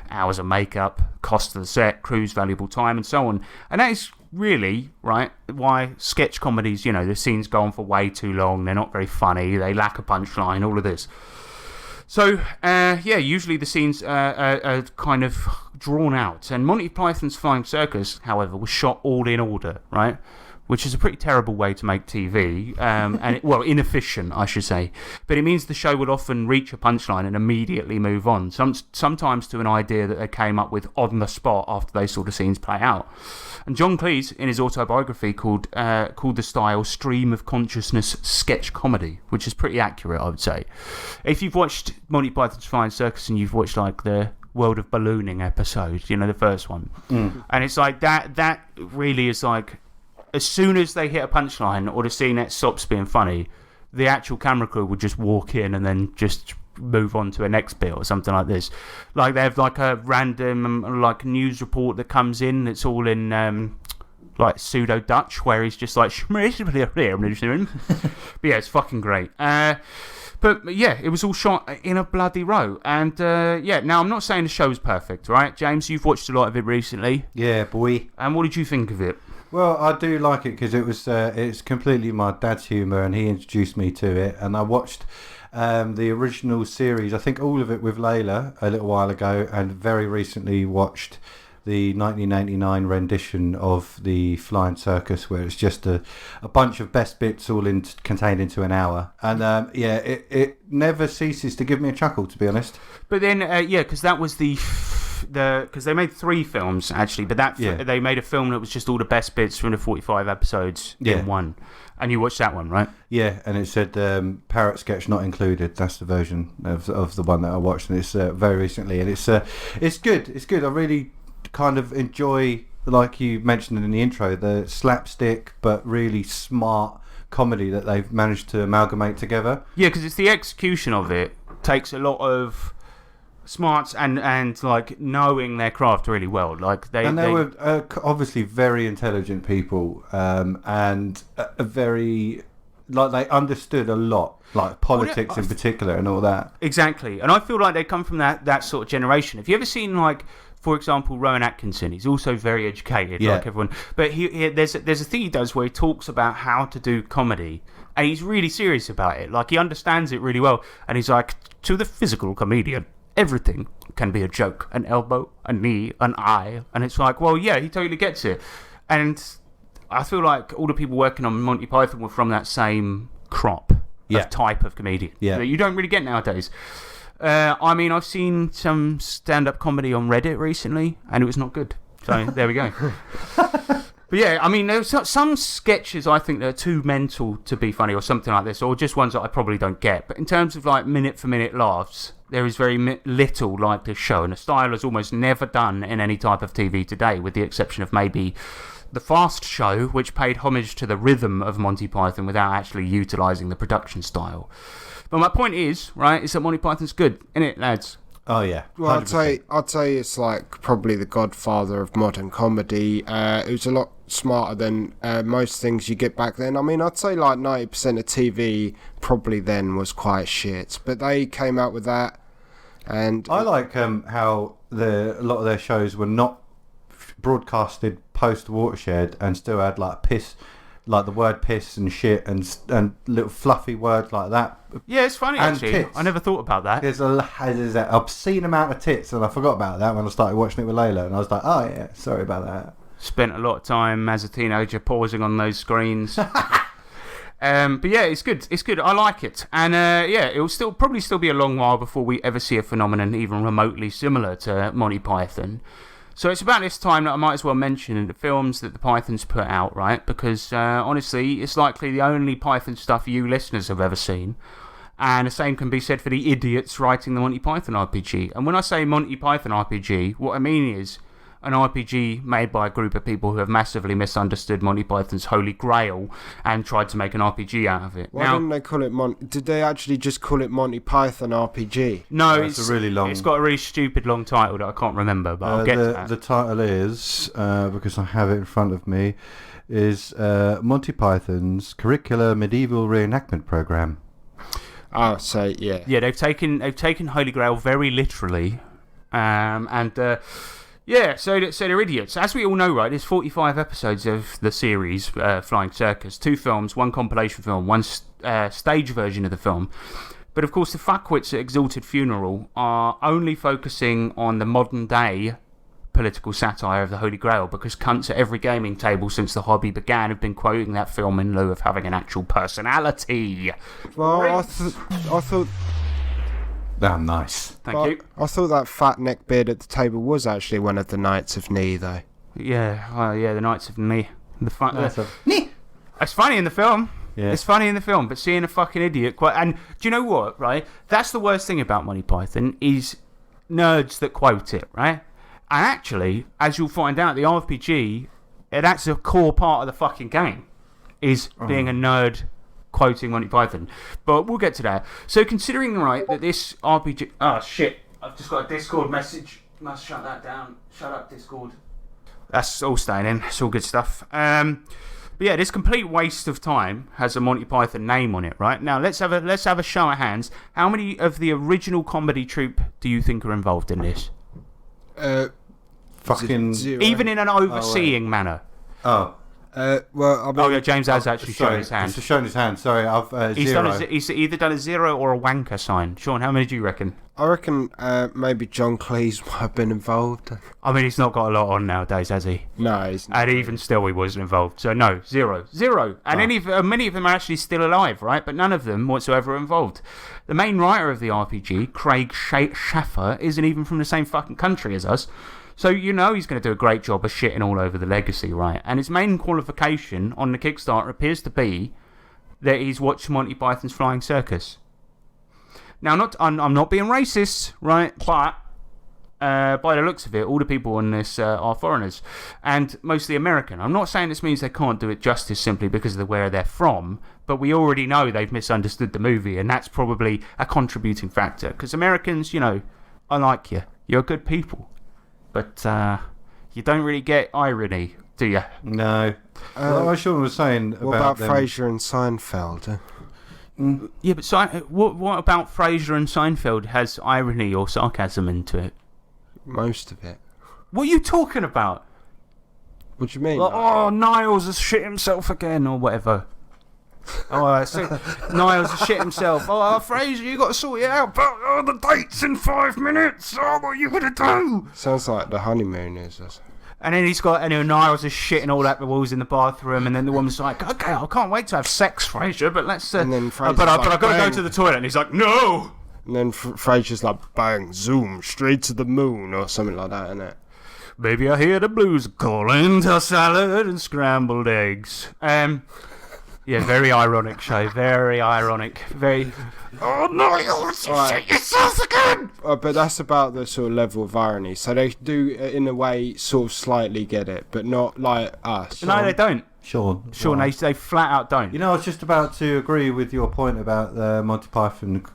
hours of makeup, cost of the set, crew's valuable time, and so on. And that is really, right, why sketch comedies, the scenes go on for way too long, they're not very funny, they lack a punchline, all of this. So, usually the scenes are kind of drawn out. And Monty Python's Flying Circus, however, was shot all in order, right? Which is a pretty terrible way to make TV, inefficient, I should say. But it means the show would often reach a punchline and immediately move on, sometimes to an idea that they came up with on the spot after they saw the scenes play out. And John Cleese, in his autobiography, called the style stream of consciousness sketch comedy, which is pretty accurate, I would say. If you've watched Monty Python's Flying Circus and you've watched like the World of Ballooning episode, the first one, and it's like that really is like, as soon as they hit a punchline or the scene that stops being funny, the actual camera crew would just walk in and then just move on to a next bit or something like this. Like they have like a random like news report that comes in that's all in like pseudo Dutch, where he's just like but yeah, it's fucking great. But yeah, it was all shot in a bloody row. And now I'm not saying the show's perfect, right? James, you've watched a lot of it recently.
Yeah, boy.
And what did you think of it?
Well, I do like it because it's completely my dad's humour, and he introduced me to it. And I watched the original series, I think all of it with Layla a little while ago, and very recently watched the 1989 rendition of the Flying Circus, where it's just a bunch of best bits all contained into an hour. And it never ceases to give me a chuckle, to be honest.
But then, because that was because they made 3 films actually, but they made a film that was just all the best bits from the 45 episodes in one. And you watched that one, right? Yeah,
and it said parrot sketch not included. That's the version of the one that I watched, and it's very recently, and it's good. It's good. I really kind of enjoy, like you mentioned in the intro, the slapstick but really smart comedy that they've managed to amalgamate together.
Yeah, because it's the execution of it takes a lot of smarts and like knowing their craft really well. Like they
were obviously very intelligent people, and very like they understood a lot, like politics in particular and all that.
Exactly, and I feel like they come from that sort of generation. Have you ever seen like, for example, Rowan Atkinson? He's also very educated, like everyone. But there's a thing he does where he talks about how to do comedy, and he's really serious about it. Like he understands it really well, and he's like, to the physical comedian, everything can be a joke. An elbow, a knee, an eye. And it's like, well, yeah, he totally gets it. And I feel like all the people working on Monty Python were from that same crop of type of comedian that you don't really get nowadays. I mean, I've seen some stand-up comedy on Reddit recently, and it was not good. So there we go. But yeah, I mean, there's some sketches I think that are too mental to be funny or something like this, or just ones that I probably don't get. But in terms of like minute-for-minute laughs, there is very little like this show, and the style is almost never done in any type of TV today, with the exception of maybe The Fast Show, which paid homage to the rhythm of Monty Python without actually utilising the production style. But my point is, right, is that Monty Python's good, innit, lads?
Oh yeah.
Well,
100%.
I'd say it's like probably the godfather of modern comedy. It was a lot smarter than most things you get back then. I mean, I'd say like 90% of TV probably then was quite shit, but they came out with that. And
I like how a lot of their shows were not broadcasted post Watershed and still had like piss, like the word piss and shit and little fluffy words like that.
Yeah, it's funny
And
actually.
tits.
I never thought about that.
There's an obscene amount of tits, and I forgot about that when I started watching it with Layla, and I was like, oh yeah, sorry about that.
Spent a lot of time as a teenager pausing on those screens. But yeah, it's good. It's good. I like it. And yeah, it will probably still be a long while before we ever see a phenomenon even remotely similar to Monty Python. So it's about this time that I might as well mention the films that the Pythons put out, right? Because honestly, it's likely the only Python stuff you listeners have ever seen. And the same can be said for the idiots writing the Monty Python RPG. And when I say Monty Python RPG, what I mean is an RPG made by a group of people who have massively misunderstood Monty Python's Holy Grail and tried to make an RPG out of it.
why didn't they call it Did they actually just call it Monty Python RPG?
No,
It's a really long.
It's got a really stupid long title that I can't remember, but I'll get to that.
The title is, because I have it in front of me, is Monty Python's Curricular Medieval Reenactment Program.
Oh, so yeah.
Yeah, they've taken Holy Grail very literally, yeah, so they're idiots. As we all know, right, there's 45 episodes of the series Flying Circus, 2 films, 1 compilation film, 1 stage version of the film. But of course, the fuckwits at Exalted Funeral are only focusing on the modern day political satire of the Holy Grail, because cunts at every gaming table since the hobby began have been quoting that film in lieu of having an actual personality.
Well, I thought.
Damn nice.
Thank you.
I thought that fat neckbeard at the table was actually one of the Knights of Ni, though.
Yeah, yeah, the Knights of Ni. It's funny in the film.
Yeah.
It's funny in the film, but seeing a fucking idiot and do you know what, right? That's the worst thing about Monty Python is nerds that quote it, right? And actually, as you'll find out, the RPG, that's a core part of the fucking game, is being a nerd quoting Monty Python. But we'll get to that. So considering, right, that this RPG... Oh, shit. I've just got a Discord message. Must shut that down. Shut up, Discord. That's all staying in. It's all good stuff. But yeah, this complete waste of time has a Monty Python name on it, right? Now, let's have a show of hands. How many of the original comedy troupe do you think are involved in this?
Fucking...
Zero.
Even in an overseeing manner.
Oh.
Well, I mean,
Oh, yeah, James has actually shown
Sorry,
his hand.
He's shown his hand. Sorry, I've zero.
He's either done a 0 or a wanker sign. Sean, how many do you reckon?
I reckon maybe John Cleese might have been involved.
I mean, he's not got a lot on nowadays, has he?
No, he's not.
And even still, he wasn't involved. So, no, 0. And many of them are actually still alive, right? But none of them whatsoever are involved. The main writer of the RPG, Craig Schaffer, isn't even from the same fucking country as us. So you know he's going to do a great job of shitting all over the legacy, right? And his main qualification on the Kickstarter appears to be that he's watched Monty Python's Flying Circus. Now, I'm not being racist, right? But by the looks of it, all the people on this are foreigners, and mostly American. I'm not saying this means they can't do it justice simply because of where they're from, but we already know they've misunderstood the movie, and that's probably a contributing factor. Because Americans, you know, I like you. You're good people. But you don't really get irony, do you?
No. What Sean was saying
What about Frasier and Seinfeld?
Yeah, but what about Frasier and Seinfeld has irony or sarcasm into it?
Most of it.
What are you talking about?
What do you mean?
Like, oh, Niles has shit himself again, or whatever. Oh, Niles has shit himself. Oh, Frasier, you got to sort it out. But the date's in 5 minutes. Oh, what are you going to do?
Sounds like The Honeymooners.
And then Niles is shitting all at the walls in the bathroom, and then the woman's like, okay, I can't wait to have sex, Frasier, but let's...
And then Frasier's
but I've
like,
got to go
bang.
to the toilet, and he's like, no!
And then Frasier's like, bang, zoom, straight to the moon, or something like that, innit?
Baby, I hear the blues calling to salad and scrambled eggs. Yeah, very ironic show. Very ironic. Very. Oh no, you'll shit yourself again!
But that's about the sort of level of irony. So they do, in a way, sort of slightly get it, but not like us.
No, they don't.
Sean,
They flat out don't.
You know, I was just about to agree with your point about Monty Python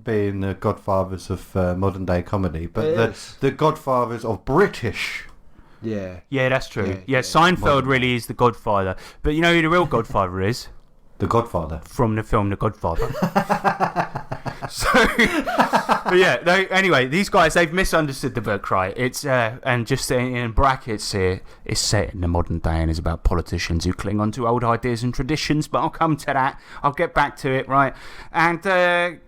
being the godfathers of modern day comedy, but the godfathers of British.
Yeah.
Yeah, that's true. Yeah, Seinfeld really is the godfather. But you know who the real godfather is?
The Godfather.
From the film The Godfather. But yeah, anyway, these guys, they've misunderstood the book, right? It's and just in brackets here, it's set in the modern day and is about politicians who cling on to old ideas and traditions, but I'll come to that. I'll get back to it, right? And I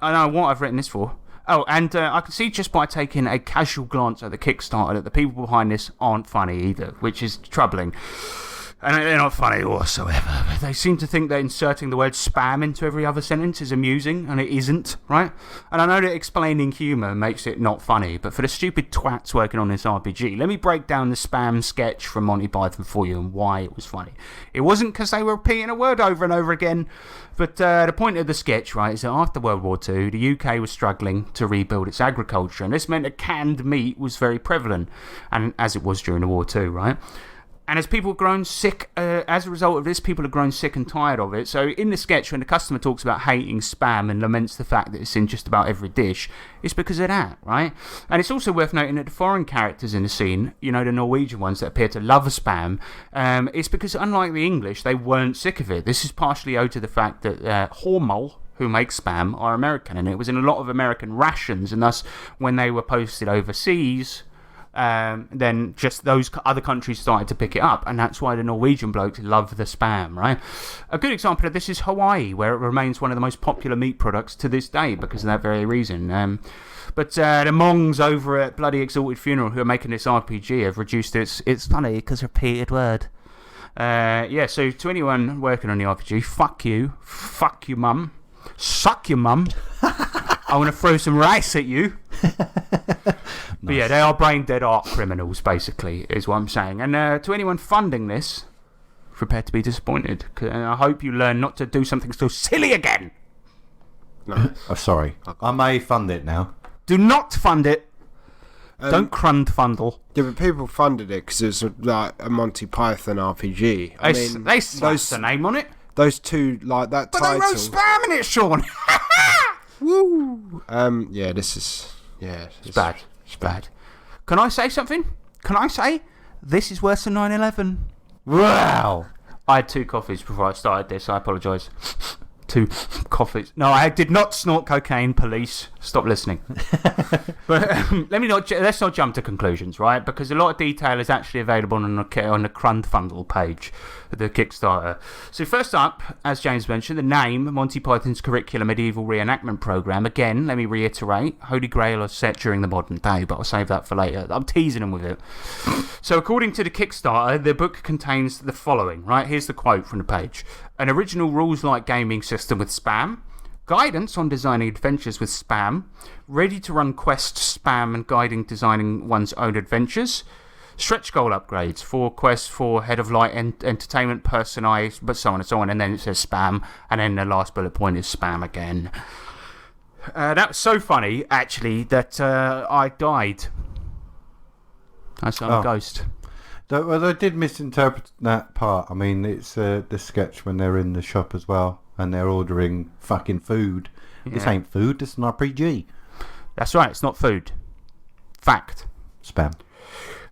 don't know what I've written this for. Oh, and I can see just by taking a casual glance at the Kickstarter that the people behind this aren't funny either, which is troubling. And they're not funny whatsoever. They seem to think that inserting the word spam into every other sentence is amusing, and it isn't, right? And I know that explaining humour makes it not funny, but for the stupid twats working on this RPG, let me break down the spam sketch from Monty Python for you and why it was funny. It wasn't because they were repeating a word over and over again, but the point of the sketch, right, is that after World War II, the UK was struggling to rebuild its agriculture, and this meant that canned meat was very prevalent, and as it was during the war too, right? And as people have grown sick, as a result of this, people have grown sick and tired of it. So in the sketch, when the customer talks about hating spam and laments the fact that it's in just about every dish, it's because of that, right? And it's also worth noting that the foreign characters in the scene, you know, the Norwegian ones that appear to love spam, it's because unlike the English, they weren't sick of it. This is partially owed to the fact that Hormel, who makes spam, are American, and it was in a lot of American rations, and thus when they were posted overseas, then just those other countries started to pick it up, and that's why the Norwegian blokes love the spam, right? A good example of this is Hawaii, where it remains one of the most popular meat products to this day because of that very reason. But the Mongs over at Bloody Exalted Funeral, who are making this RPG, have reduced it's funny because repeated word. So to anyone working on the RPG, fuck you mum, suck your mum. I want to throw some rice at you. But yeah, they are brain dead art criminals, basically, is what I'm saying. And to anyone funding this, prepare to be disappointed. And I hope you learn not to do something so silly again.
No.
Oh, sorry. I may fund it now.
Do not fund it. Don't crundfundle.
Yeah, but people funded it because it's like a Monty Python RPG.
They slapped the name on it.
Those two, like that
but
title.
But they wrote spam in it, Sean.
Woo! Yeah, this is... Yeah.
It's bad. It's bad. Can I say something? Can I say this is worse than 9/11?
Wow!
I had 2 coffees before I started this. I apologise. 2 coffees. No, I did not snort cocaine. Police, stop listening. But let's not jump to conclusions, right? Because a lot of detail is actually available on the Crundfundle page, the Kickstarter. So first up, as James mentioned, the name Monty Python's Curricular Medieval Reenactment Programme. Again, let me reiterate, Holy Grail are set during the modern day, but I'll save that for later. I'm teasing them with it. So according to the Kickstarter, the book contains the following, right? Here's the quote from the page. An original rules-like gaming system with spam, guidance on designing adventures with spam, ready-to-run quests, spam, and guiding designing one's own adventures, stretch goal upgrades, 4 quests for head of light entertainment, personalised, but so on and so on, and then it says spam, and then the last bullet point is spam again. That was so funny, actually, that I died. I'm a ghost.
Well, I did misinterpret that part. I mean, it's the sketch when they're in the shop as well and they're ordering fucking food. Yeah. This ain't food, this is an RPG.
That's right, it's not food. Fact.
Spam.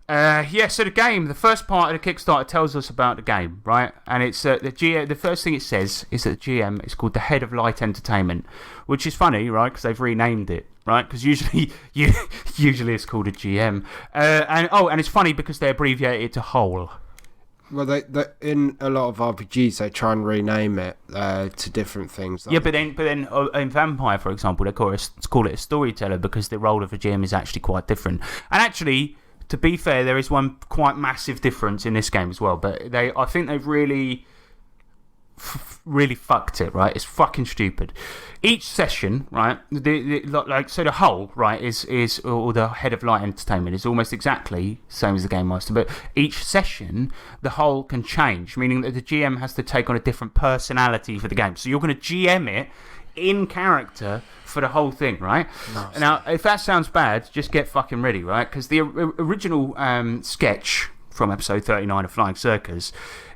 So the game, the first part of the Kickstarter tells us about the game, right? And it's the first thing it says is that the GM is called the Head of Light Entertainment, which is funny, right? Because they've renamed it, right? Because usually it's called a GM. And it's funny because they abbreviate it to Whole.
Well, they in a lot of RPGs they try and rename it to different things.
Yeah, but then in Vampire, for example, they call it a storyteller because the role of a GM is actually quite different. And actually, to be fair, there is one quite massive difference in this game as well. But I think they've really really fucked it, right? It's fucking stupid. Each session, right? So the whole, right, is or the head of light entertainment is almost exactly the same as the game master, but each session the whole can change, meaning that the GM has to take on a different personality for the game. So you're going to GM it in character for the whole thing, right? Nice. Now, if that sounds bad, just get fucking ready, right? Because the original sketch from episode 39 of Flying Circus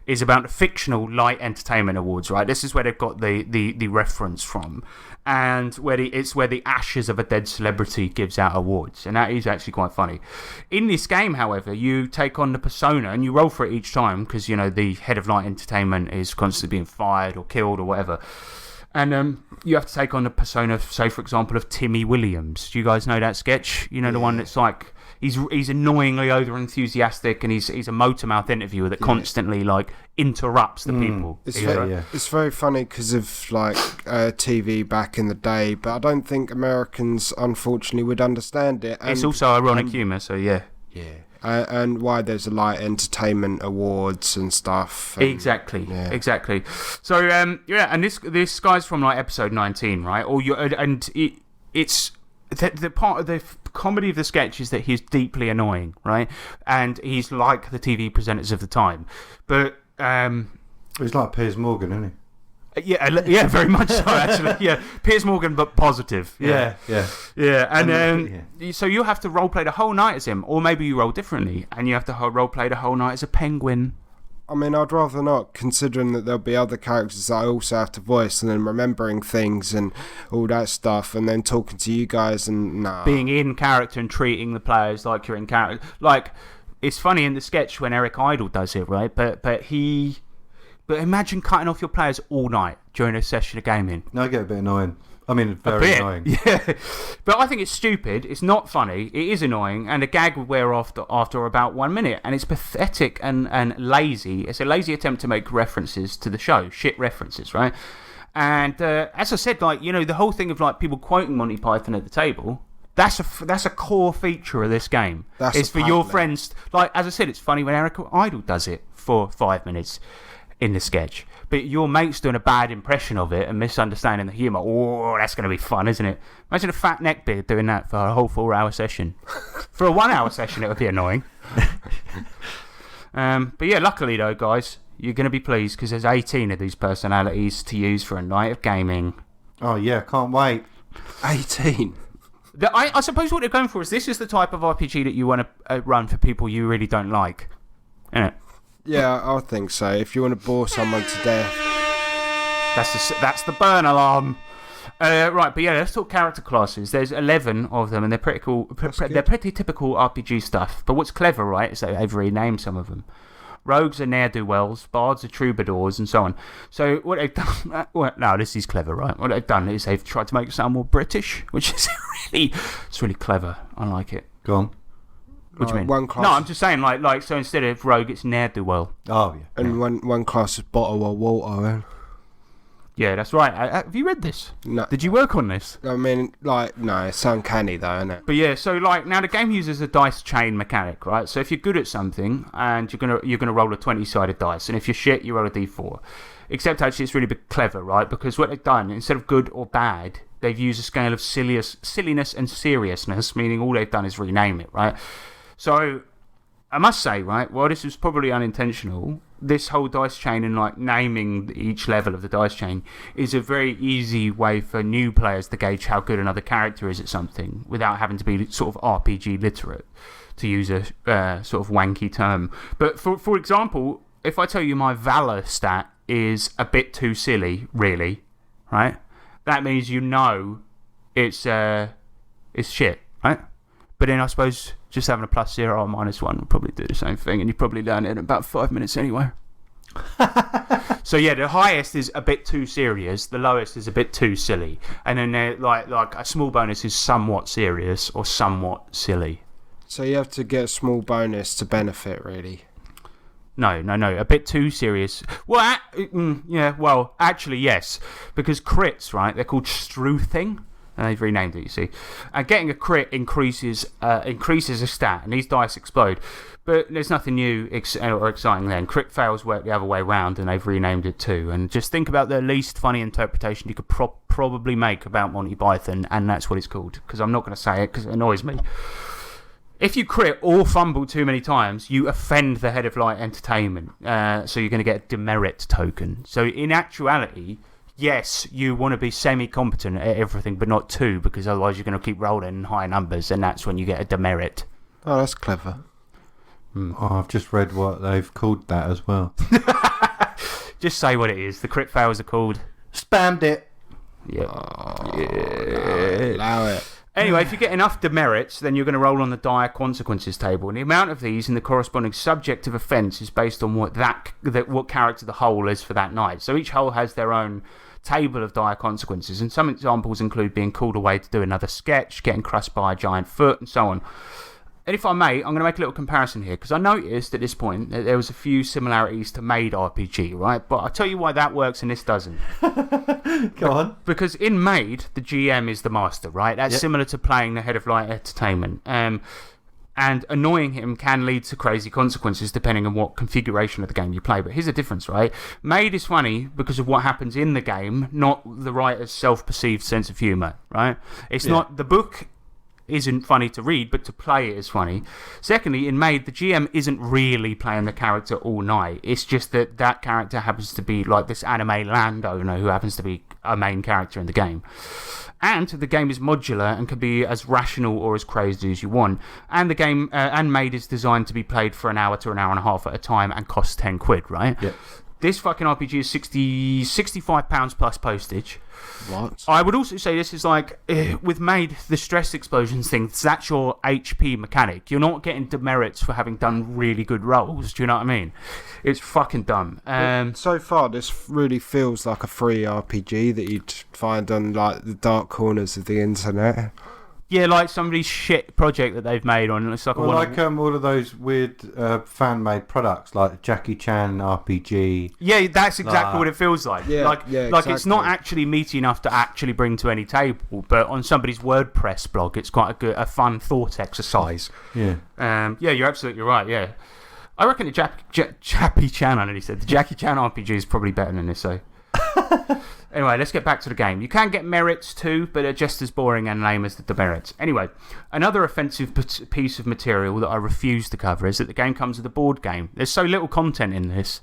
is about the fictional Light Entertainment Awards, right? This is where they've got the reference from, and it's where the ashes of a dead celebrity gives out awards, and that is actually quite funny. In this game, however, you take on the persona, and you roll for it each time, because, you know, the head of Light Entertainment is constantly being fired or killed or whatever. And you have to take on the persona, say, for example, of Timmy Williams. Do you guys know that sketch? You know, the one that's like, he's annoyingly over-enthusiastic, and he's a motor-mouth interviewer that constantly, like, interrupts the people.
It's very funny because of, like, TV back in the day, but I don't think Americans, unfortunately, would understand it. And,
it's also ironic humour, so yeah.
Yeah. And why there's a Light Entertainment Awards and stuff. And,
exactly. So and this guy's from like episode 19, right? It's the part of the comedy of the sketch is that he's deeply annoying, right? And he's like the TV presenters of the time, but
he's like Piers Morgan, isn't he?
Yeah, very much so, actually. Yeah, Piers Morgan, but positive. Yeah. And so you have to roleplay the whole night as him, or maybe you roll differently, and you have to roleplay the whole night as a penguin.
I mean, I'd rather not, considering that there'll be other characters that I also have to voice, and then remembering things and all that stuff, and then talking to you guys and
being in character and treating the players like you're in character. Like, it's funny in the sketch when Eric Idle does it, right? But imagine cutting off your players all night during a session of gaming.
No, I get a bit annoying. I mean, very annoying.
Yeah. But I think it's stupid. It's not funny. It is annoying. And the gag would wear off after about 1 minute. And it's pathetic and lazy. It's a lazy attempt to make references to the show. Shit references, right? And as I said, like, you know, the whole thing of like people quoting Monty Python at the table, that's a core feature of this game. It's for your friends. Like, as I said, it's funny when Eric Idle does it for 5 minutes in the sketch, but your mate's doing a bad impression of it and misunderstanding the humour. Oh, that's going to be fun, isn't it? Imagine a fat neckbeard doing that for a whole 4-hour session. For a 1 hour session, it would be annoying. But yeah, luckily though, guys, you're going to be pleased because there's 18 of these personalities to use for a night of gaming.
Oh yeah, can't wait.
18.
I suppose what they're going for is this is the type of RPG that you want to run for people you really don't like, isn't it?
Yeah, I think so. If you want to bore someone to death.
That's the burn alarm. Right, but yeah, let's talk character classes. There's 11 of them, and they're pretty cool. They're pretty typical RPG stuff. But what's clever, right, is that they've renamed some of them. Rogues are ne'er-do-wells, bards are troubadours, and so on. So what they've done... no, this is clever, right? What they've done is they've tried to make it sound more British, which is really clever. I like it.
Go on.
What do you mean?
One class.
No, I'm just saying, like, so instead of rogue, it's ne'er-do-well.
Oh, yeah.
And one class is bottle of water.
Yeah, that's right. Have you read this?
No.
Did you work on this?
I mean, like, no, it's uncanny though, isn't it?
But yeah, so like now the game uses a dice chain mechanic, right? So if you're good at something and you're gonna roll a 20-sided dice, and if you're shit, you roll a d4. Except actually, it's really clever, right? Because what they've done, instead of good or bad, they've used a scale of silliness and seriousness, meaning all they've done is rename it, right? So, I must say, right, while this was probably unintentional, this whole dice chain and like naming each level of the dice chain is a very easy way for new players to gauge how good another character is at something without having to be sort of RPG literate, to use a sort of wanky term. But for example, if I tell you my Valor stat is a bit too silly, really, right? That means you know it's shit, right? But then I suppose just having a +0 or -1 would probably do the same thing, and you probably learn it in about 5 minutes anyway. So yeah, the highest is a bit too serious, the lowest is a bit too silly, and then like a small bonus is somewhat serious or somewhat silly.
So you have to get a small bonus to benefit, really.
No, a bit too serious. Well, actually yes, because crits, right? They're called struthing. And they've renamed it, you see. And getting a crit increases a stat, and these dice explode. But there's nothing new or exciting then. Crit fails work the other way round, and they've renamed it too. And just think about the least funny interpretation you could probably make about Monty Python, and that's what it's called. Because I'm not going to say it because it annoys me. If you crit or fumble too many times, you offend the head of Light Entertainment. So you're going to get a demerit token. So in actuality, yes, you want to be semi-competent at everything, but not 2, because otherwise you're going to keep rolling in high numbers, and that's when you get a demerit.
Oh, that's clever.
Oh, I've just read what they've called that as well.
Just say what it is. The crit fails are called...
Spammed it.
Yeah.
Allow it.
Anyway, if you get enough demerits, then you're going to roll on the dire consequences table. And the amount of these in the corresponding subjective offence is based on what character the whole is for that night. So each whole has their own table of dire consequences. And some examples include being called away to do another sketch, getting crushed by a giant foot, and so on. And if I may, I'm going to make a little comparison here, because I noticed at this point that there was a few similarities to Made RPG, right? But I'll tell you why that works and this doesn't.
Go on.
Because in Made, the GM is the master, right? That's similar to playing the head of Light Entertainment. And annoying him can lead to crazy consequences depending on what configuration of the game you play. But here's the difference, right? Made is funny because of what happens in the game, not the writer's self-perceived sense of humour, right? It's not... The book isn't funny to read, but to play it is funny. Secondly, in Made, the GM isn't really playing the character all night. It's just that character happens to be like this anime landowner who happens to be a main character in the game. And the game is modular and can be as rational or as crazy as you want. And the game and Made is designed to be played for an hour to an hour and a half at a time and costs £10, right?
Yep.
This fucking RPG is £65 plus postage.
What?
I would also say this is like, with Made, the stress explosions thing, that's your HP mechanic. You're not getting demerits for having done really good rolls. Do you know what I mean? It's fucking dumb.
So far, this really feels like a free RPG that you'd find on like the dark corners of the internet.
Yeah, like somebody's shit project that they've made on. It's like
all of those weird fan-made products like Jackie Chan RPG.
Yeah, that's exactly what it feels like.
Yeah,
like
exactly.
It's not actually meaty enough to actually bring to any table, but on somebody's WordPress blog, it's quite a fun thought exercise.
Yeah.
Yeah, you're absolutely right. Yeah, I reckon the Jackie Chan. I nearly said the Jackie Chan RPG is probably better than this. So. Anyway, let's get back to the game. You can get merits too, but they're just as boring and lame as the demerits. Anyway, another offensive piece of material that I refuse to cover is that the game comes with a board game. There's so little content in this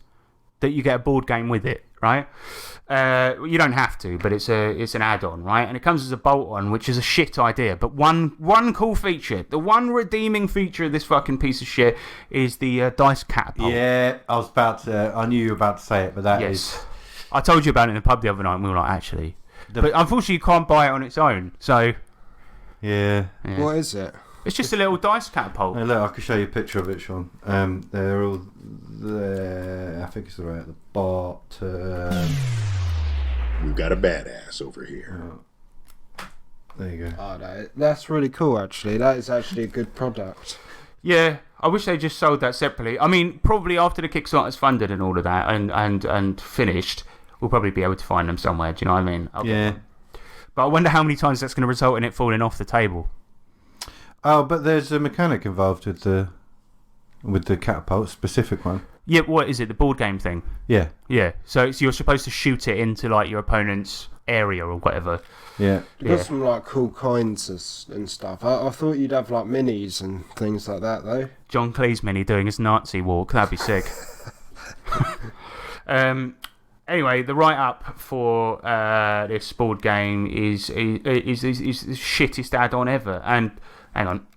that you get a board game with it, right? You don't have to, but it's an add-on, right? And it comes as a bolt-on, which is a shit idea. But one cool feature, the one redeeming feature of this fucking piece of shit is the dice catapult.
Yeah, I knew you were about to say it, but that is...
I told you about it in the pub the other night and we were like, actually. But unfortunately, you can't buy it on its own. So.
Yeah.
What is it?
It's just a little dice catapult.
Hey, look, I can show you a picture of it, Sean. They're all there. I think it's right at the bottom.
We've got a badass over here.
There you go.
Oh, that's really cool, actually. That is actually a good product.
Yeah, I wish they just sold that separately. I mean, probably after the Kickstarter's funded and all of that and finished, we'll probably be able to find them somewhere. Do you know what I mean?
Yeah.
But I wonder how many times that's going to result in it falling off the table.
Oh, but there's a mechanic involved with the catapult, specific one.
Yeah, what is it? The board game thing?
Yeah.
Yeah. So you're supposed to shoot it into like your opponent's area or whatever.
Yeah.
You got some like cool coins and stuff. I thought you'd have like minis and things like that though.
John Cleese mini doing his Nazi walk. That'd be sick. Anyway, the write-up for this board game is the shittest add-on ever. And hang on.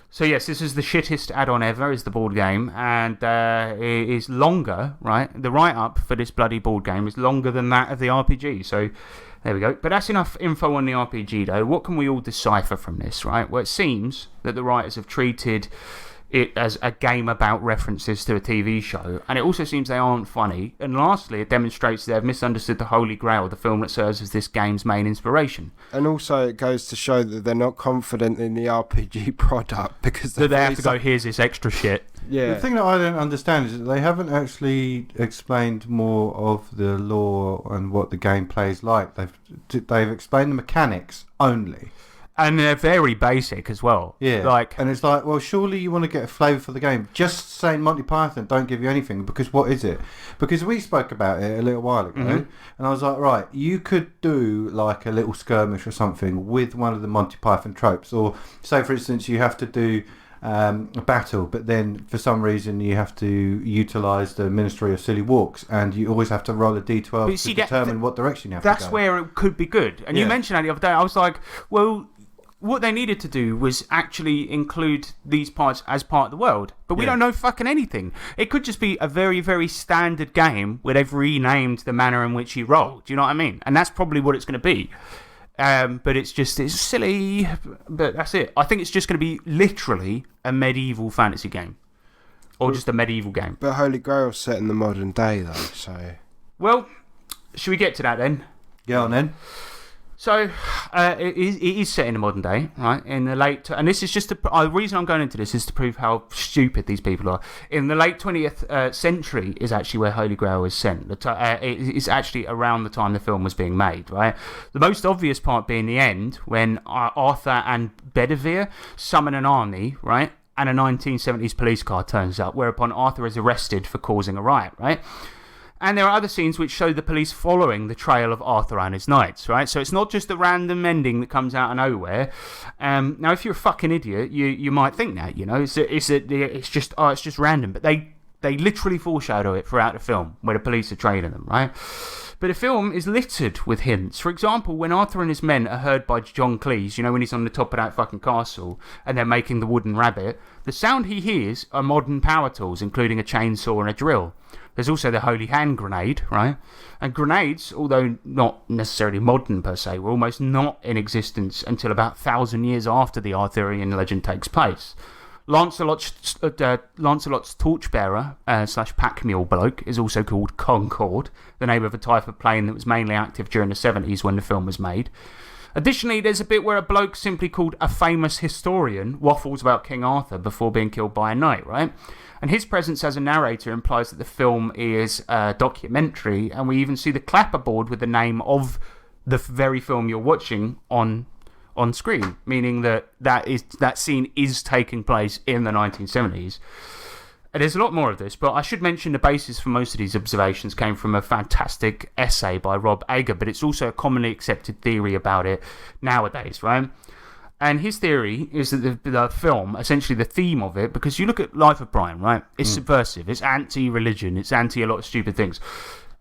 So yes, this is the shittest add-on ever, is the board game, and it is longer, right? The write-up for this bloody board game is longer than that of the RPG, so there we go. But that's enough info on the RPG, though. What can we all decipher from this, right? Well, it seems that the writers have treated it as a game about references to a TV show, and it also seems they aren't funny. And lastly, it demonstrates they've misunderstood the Holy Grail, the film that serves as this game's main inspiration.
And also, it goes to show that they're not confident in the RPG product because
they have to go, here's this extra shit.
The thing that I don't understand is that they haven't actually explained more of the lore and what the gameplay is like. They've explained the mechanics only.
And they're very basic as well.
Yeah. And it's like, well, surely you want to get a flavour for the game. Just saying Monty Python don't give you anything, because what is it? Because we spoke about it a little while ago, and I was like, right, you could do like a little skirmish or something with one of the Monty Python tropes. Or say, for instance, you have to do a battle, but then for some reason you have to utilise the Ministry of Silly Walks, and you always have to roll a d12 to determine what direction you have to go.
That's where it could be good. And you mentioned that the other day. I was like, well, what they needed to do was actually include these parts as part of the world. But we don't know fucking anything. It could just be a very, very standard game where they've renamed the manner in which you roll. Do you know what I mean? And that's probably what it's going to be. But it's silly, but that's it. I think it's just going to be literally a medieval fantasy game. Or just a medieval game.
But Holy Grail's set in the modern day, though, so...
Well, should we get to that then?
Go on then.
So, it is set in the modern day, right? In the late... And this is just... The reason I'm going into this is to prove how stupid these people are. In the late 20th century is actually where Holy Grail is sent. It's actually around the time the film was being made, right? The most obvious part being the end, when Arthur and Bedivere summon an army, right? And a 1970s police car turns up, whereupon Arthur is arrested for causing a riot, right? And there are other scenes which show the police following the trail of Arthur and his knights, right? So it's not just a random ending that comes out of nowhere. Now, if you're a fucking idiot, you might think that, you know, it's just random. But they literally foreshadow it throughout the film, where the police are trailing them, right? But the film is littered with hints. For example, when Arthur and his men are heard by John Cleese, you know, when he's on the top of that fucking castle and they're making the wooden rabbit, the sound he hears are modern power tools, including a chainsaw and a drill. There's also the holy hand grenade, right? And grenades, although not necessarily modern per se, were almost not in existence until about 1,000 years after the Arthurian legend takes place. Lancelot's torchbearer / pack mule bloke is also called Concorde, the name of a type of plane that was mainly active during the 70s when the film was made. Additionally, there's a bit where a bloke simply called a famous historian waffles about King Arthur before being killed by a knight, right? And his presence as a narrator implies that the film is a documentary, and we even see the clapperboard with the name of the very film you're watching on screen, meaning that scene is taking place in the 1970s. And there's a lot more of this, but I should mention the basis for most of these observations came from a fantastic essay by Rob Ager, but it's also a commonly accepted theory about it nowadays, right? And his theory is that the film, essentially the theme of it, because you look at Life of Brian, right? It's subversive, it's anti-religion, it's anti a lot of stupid things.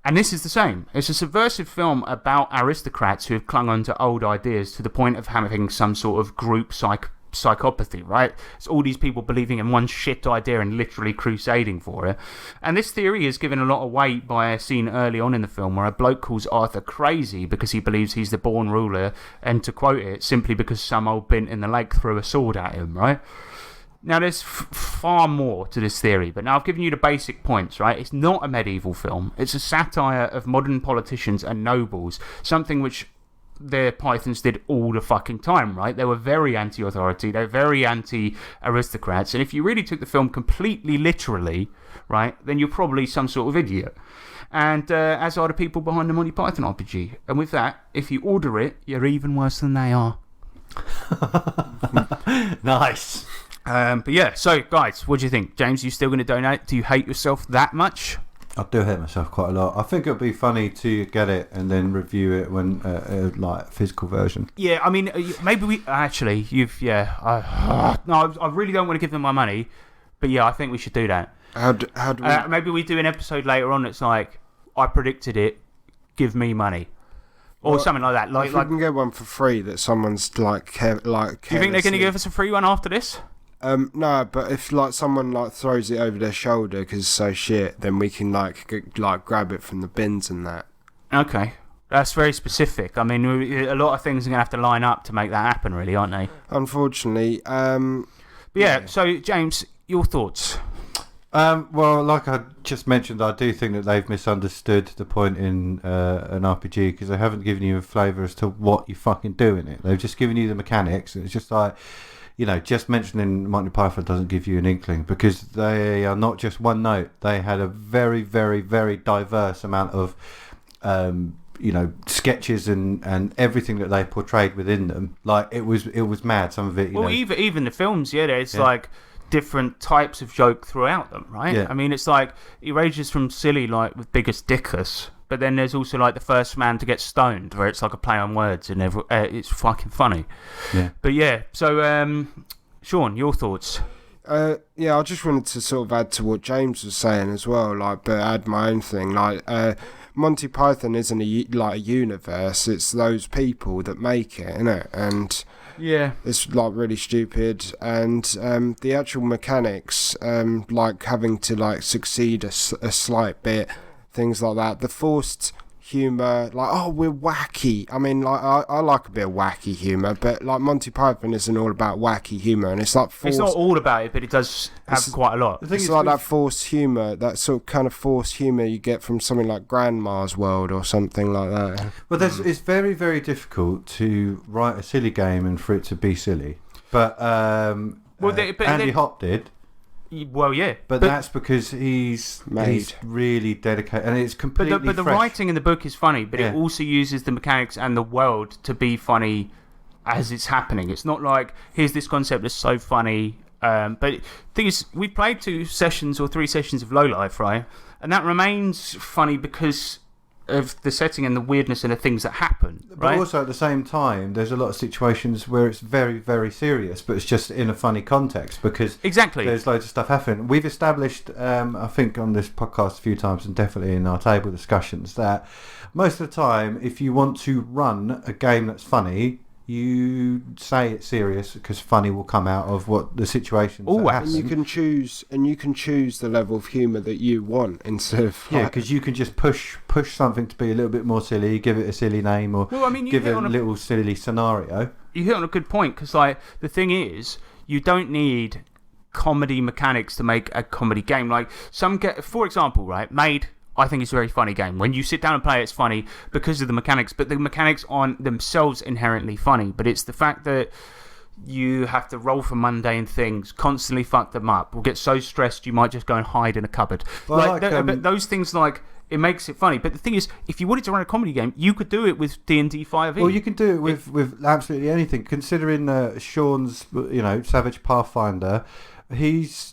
And this is the same. It's a subversive film about aristocrats who have clung on to old ideas to the point of having some sort of group psychopathy, right? It's all these people believing in one shit idea and literally crusading for it. And this theory is given a lot of weight by a scene early on in the film where a bloke calls Arthur crazy because he believes he's the born ruler, and to quote it, simply because some old bint in the lake threw a sword at him, right? Now, there's far more to this theory, but now I've given you the basic points, right? It's not a medieval film. It's a satire of modern politicians and nobles, something which the Pythons did all the fucking time, right? They were very anti-authority, they're very anti-aristocrats, and if you really took the film completely literally, right, then you're probably some sort of idiot. And as are the people behind the Monty Python RPG. And with that, if you order it, you're even worse than they are.
Nice.
But yeah, so guys, what do you think? James, you still going to donate? Do you hate yourself that much?
I do hate myself quite a lot. I think it'd be funny to get it and then review it when like physical version.
Yeah, I mean, maybe we actually no, I really don't want to give them my money, but yeah, I think we should do that.
How do we...
maybe we do an episode later on that's like, I predicted it, give me money. Or something like that. Like,
if we can get one for free that someone's like
do you think they're going to give us a free one after this?
No, but if like someone like throws it over their shoulder because it's so shit, then we can like grab it from the bins and that.
Okay, that's very specific. I mean, a lot of things are going to have to line up to make that happen, really, aren't they?
Unfortunately.
But yeah, so James, your thoughts?
Well, like I just mentioned, I do think that they've misunderstood the point in an RPG because they haven't given you a flavour as to what you fucking do in it. They've just given you the mechanics. And it's just like, just mentioning Monty Python doesn't give you an inkling because they are not just one note. They had a very, very, very diverse amount of, sketches and everything that they portrayed within them. Like it was mad. Some of it,
even the films, there's like different types of joke throughout them, right?
Yeah.
I mean, it's like it ranges from silly, like with Biggest Dickus, but then there's also like the first man to get stoned, where it's like a play on words and it's fucking funny.
Yeah.
But so Sean, your thoughts?
I just wanted to sort of add to what James was saying as well, but add my own thing. Monty Python isn't a universe; it's those people that make it, innit? And it's really stupid. And the actual mechanics, having to succeed a slight bit, things like that. The forced humour, we're wacky. I mean, I like a bit of wacky humour, but Monty Python isn't all about wacky humour, and it's forced.
It's not all about it, but it does have quite a lot.
It's like that forced humour, that sort of kind of forced humour you get from something like Grandma's World or something like that.
Well, it's very, very difficult to write a silly game and for it to be silly. But Andy Hop did.
Well, yeah,
but that's because he's really dedicated, and it's completely.
But the
fresh.
writing in the book is funny, but it also uses the mechanics and the world to be funny as it's happening. It's not like here's this concept that's so funny. But the thing is, we played 2 sessions or 3 sessions of Lowlife, right? And that remains funny because of the setting and the weirdness and the things that happen, right?
But also at the same time, there's a lot of situations where it's very, very serious, but it's just in a funny context because there's loads of stuff happening. We've established, I think on this podcast a few times and definitely in our table discussions, that most of the time, if you want to run a game that's funny, you say it's serious because funny will come out of what the situations that happen.
And you can choose the level of humour that you want instead of
because you can just push something to be a little bit more silly, give it a silly name, or give it a little silly scenario.
You hit on a good point because the thing is, you don't need comedy mechanics to make a comedy game. For example, right, Made. I think it's a very funny game. When you sit down and play it, it's funny because of the mechanics, but the mechanics aren't themselves inherently funny, but it's the fact that you have to roll for mundane things, constantly fuck them up, or get so stressed you might just go and hide in a cupboard. But those things, it makes it funny. But the thing is, if you wanted to run a comedy game, you could do it with D&D 5e.
Well, you can do it with absolutely anything. Considering Sean's, Savage Pathfinder, he's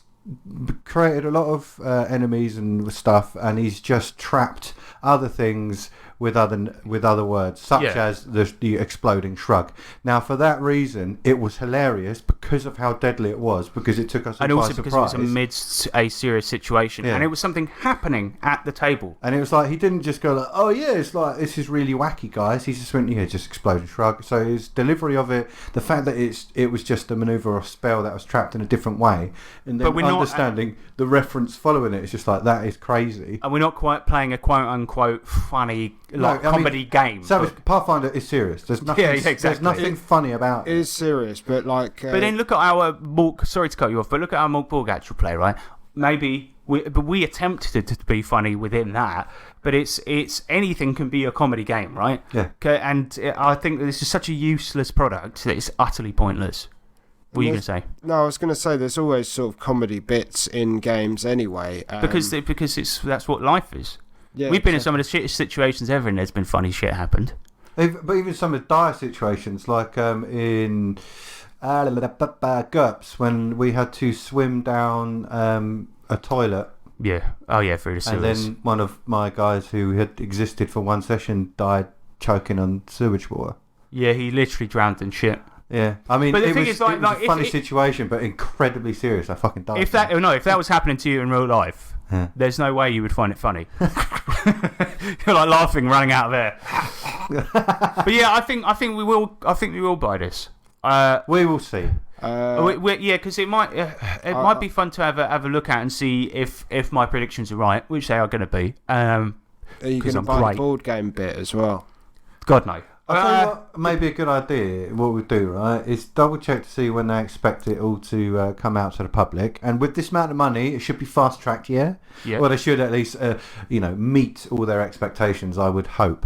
created a lot of enemies and stuff, and he's just trapped other things with other words, such as the exploding shrug. Now, for that reason, it was hilarious because of how deadly it was, because it took us all by surprise. And also
because it was amidst a serious situation, and it was something happening at the table.
And it was he didn't just go oh yeah, it's this is really wacky, guys. He just went, just exploding shrug. So his delivery of it, the fact that it was just a manoeuvre or spell that was trapped in a different way, and then understanding the reference following it, it's just that is crazy.
And we're not quite playing a quote-unquote funny comedy game.
Savage Pathfinder is serious. There's nothing. There's nothing funny about it.
It is serious, but
but then look at our Mork. Sorry to cut you off, but look at our Mork Borg actual play, right? Maybe we attempted to be funny within that, but it's anything can be a comedy game, right?
Yeah.
And I think that this is such a useless product that it's utterly pointless. What were you going to say?
No, I was going to say there's always sort of comedy bits in games anyway.
Because that's what life is. Yeah, we've been in some of the shittest situations ever, and there's been funny shit happened.
But even some of the dire situations, like in GURPS, when we had to swim down a toilet.
Yeah. Oh, yeah, through the sewers.
And then one of my guys who had existed for one session died choking on sewage water.
Yeah, he literally drowned in shit.
Yeah, I mean, it was a funny situation, but incredibly serious. I fucking died.
If that was happening to you in real life, there's no way you would find it funny. You're laughing, running out of air. But yeah, I think we will buy this.
We will see.
Because it might be fun to have a look at and see if my predictions are right, which they are going to be.
Are you going to buy the board game bit as well?
God no.
I'll tell you what, maybe a good idea, what we'll do, right, is double check to see when they expect it all to come out to the public. And with this amount of money, it should be fast-tracked, yeah?
Yeah.
Well, they should at least, meet all their expectations, I would hope.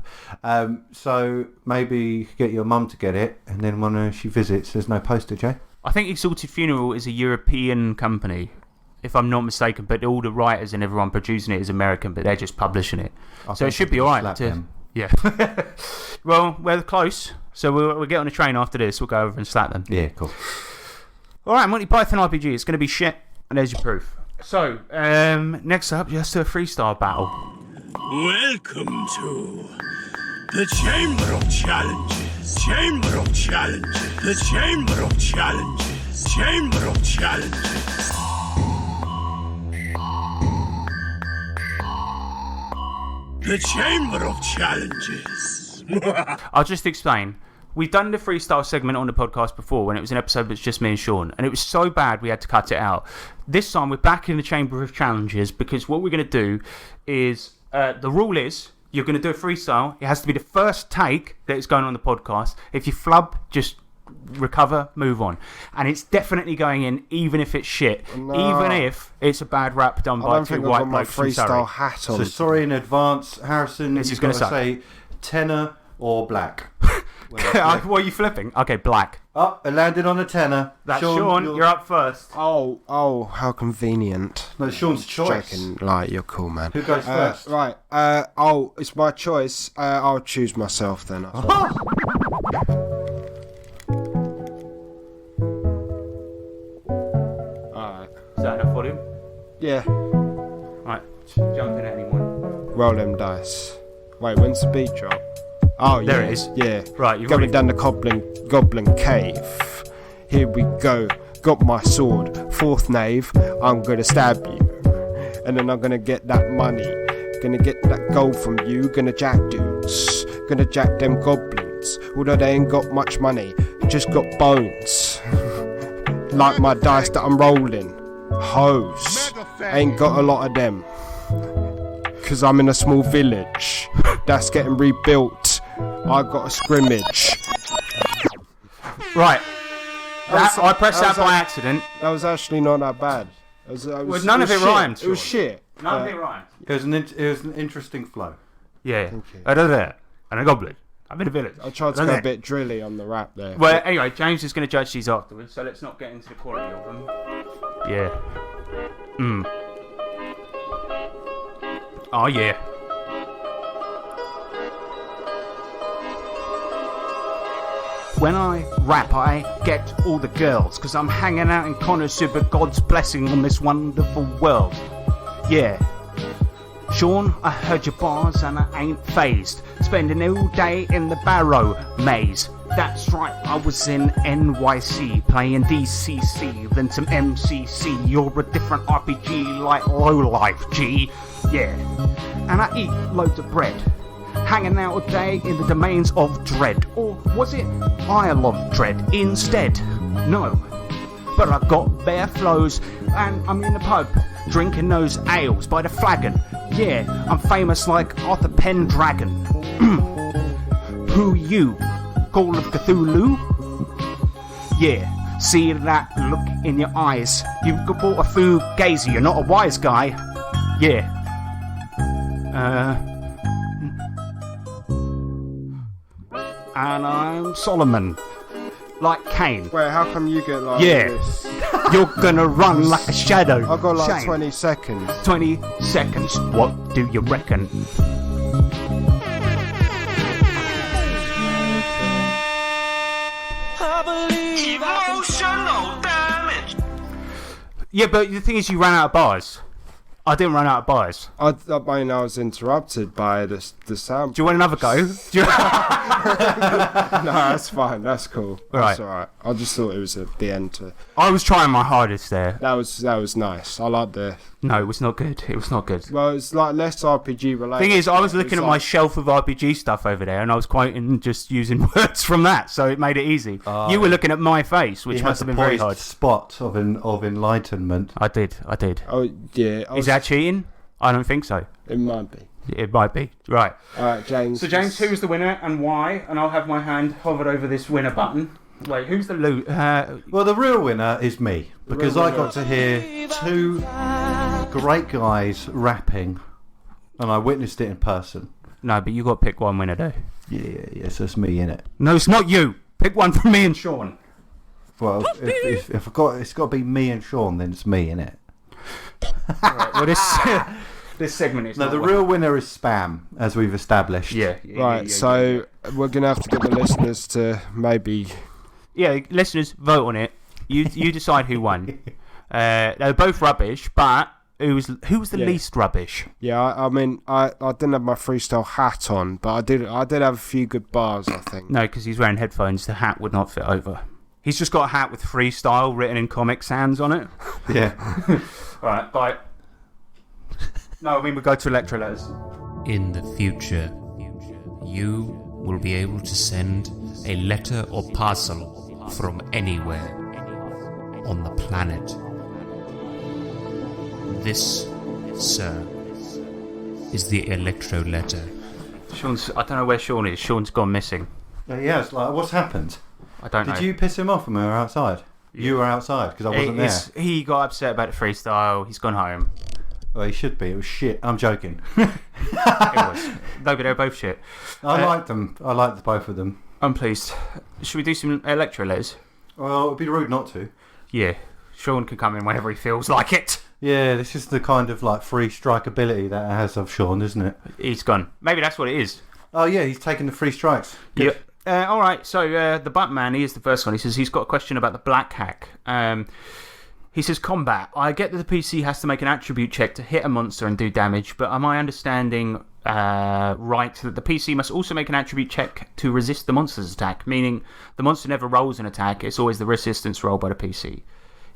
So maybe get your mum to get it, and then when she visits, there's no postage, eh?
I think Exalted Funeral is a European company, if I'm not mistaken, but all the writers and everyone producing it is American, but they're just publishing it. So it should be alright. Yeah. Well, we're close, so we'll get on a train after this. We'll go over and slap them.
Yeah, cool.
Alright, Monty Python RPG. It's going to be shit, and there's your proof. So, next up, let's do a freestyle battle.
Welcome to the Chamber of Challenges. Chamber of Challenges. The Chamber of Challenges. Chamber of Challenges. The Chamber of Challenges.
I'll just explain. We've done the freestyle segment on the podcast before when it was an episode that's just me and Sean, and it was so bad we had to cut it out. This time we're back in the Chamber of Challenges because what we're going to do is, the rule is, you're going to do a freestyle. It has to be the first take that is going on the podcast. If you flub, just recover, move on. And it's definitely going in, even if it's shit. No. Even if it's a bad rap done by two white blokes from Surrey.
I don't think I've got my freestyle hat on.
So sorry in advance, Harrison.
This is going to
say tenor or black.
What are you flipping? Okay, black.
Oh, it landed on a tenor.
That's Sean, you're up first.
Oh, how convenient.
No, Sean's choice.
Checking, like, you're cool, man.
Who goes first?
Right. It's my choice. I'll choose myself then. Alright.
Is that enough volume?
Yeah.
Right, jump in at anyone.
Roll them dice. Wait, when's the beat drop? Oh, yeah.
There it is.
Yeah.
Right, you've
going down the goblin cave. Here we go. Got my sword. Fourth knave. I'm gonna stab you. And then I'm gonna get that money. Gonna get that gold from you. Gonna jack dudes. Gonna jack them goblins. Although they ain't got much money. Just got bones. Like my dice that I'm rolling. Hoes. Ain't got a lot of them. Cause I'm in a small village that's getting rebuilt. I got a scrimmage.
Right. I pressed that by accident.
That was actually not that bad.
None of it rhymed.
It was shit.
None of it rhymed.
It was an interesting flow.
Yeah. And a goblin. I'm in a village.
I tried to go a bit drilly on the rap there.
Well, anyway, James is going to judge these afterwards, so let's not get into the quality of them. Yeah. Oh, yeah. When I rap, I get all the girls, cause I'm hanging out in Konosuba, God's blessing on this wonderful world. Yeah. Sean, I heard your bars and I ain't phased. Spending all day in the Barrow maze. That's right, I was in NYC playing DCC, then some MCC. You're a different RPG like Lowlife, G. Yeah. And I eat loads of bread. Hanging out all day in the domains of dread. Or was it Isle of Dread instead? No. But I've got bare flows and I'm in the pub drinking those ales by the flagon. Yeah, I'm famous like Arthur Pendragon. Who you? Call of Cthulhu? Yeah, see that look in your eyes. You've bought a fugazi, you're not a wise guy. Yeah. And I'm Solomon. Like Cain.
Wait, how come you get like
this? You're gonna run like a shadow.
I've got like
Shane.
20 seconds.
20 seconds. What do you reckon?
I believe emotional damage.
Yeah, but the thing is, you ran out of bars. I didn't run out of bars.
I mean, I was interrupted by the sound.
Do you want another go?
No, that's fine. That's cool. That's
Right.
alright. I just thought it was at the end to.
I was trying my hardest there.
That was nice. I like the.
No, it was not good. It was not good.
Well, it's like less RPG related.
Thing is, I was looking at my shelf of RPG stuff over there, and I was quoting, just using words from that, so it made it easy. You were looking at my face, which must have been very hard.
Spot of enlightenment.
I did.
Oh yeah.
Is that cheating? I don't think so.
It might be.
It might be. Right.
All right, James.
So, James, who was the winner and why? And I'll have my hand hovered over this winner button. Wait, who's the
Well, the real winner is me, because I got to hear two great guys rapping, and I witnessed it in person.
No, but you got to pick one winner, though.
Yeah, so it's me, innit?
No, it's not you. Pick one from me and Sean.
Well, if it's got to be me and Sean, then it's me, innit?
Right, well, this segment is
No, the real winner is Spam, as we've established.
Yeah.
Right, so we're going to have to get the listeners to maybe...
Yeah, listeners, vote on it. You decide who won. They were both rubbish, but who was the least rubbish?
Yeah, I mean, I didn't have my freestyle hat on, but I did have a few good bars, I think.
No, because he's wearing headphones. The hat would not fit over. He's just got a hat with freestyle written in Comic Sans on it.
Yeah.
All right, bye. No, I mean, we go to Electro letters.
In the future, you will be able to send a letter or parcel from anywhere on the planet. This, sir, is the Electro letter.
I don't know where Sean is. Sean's gone missing.
Yeah, it's like, what's happened?
I don't know.
Did you piss him off when we were outside? You were outside, because I wasn't there.
He got upset about the freestyle. He's gone home.
Well, he should be. It was shit. I'm joking.
It was. No, but they were both shit.
I liked them. I liked both of them.
I'm pleased. Should we do some Electro letters?
Well, it'd be rude not to.
Yeah. Sean can come in whenever he feels like it.
Yeah, this is the kind of like free strike ability that it has of Sean, isn't it?
He's gone. Maybe that's what it is.
Oh yeah, he's taking the free strikes.
Good. Yeah. All right. So the Buttman, he is the first one. He says he's got a question about the black hack. He says combat. I get that the PC has to make an attribute check to hit a monster and do damage, but am I understanding right that the PC must also make an attribute check to resist the monster's attack? Meaning the monster never rolls an attack. It's always the resistance roll by the PC.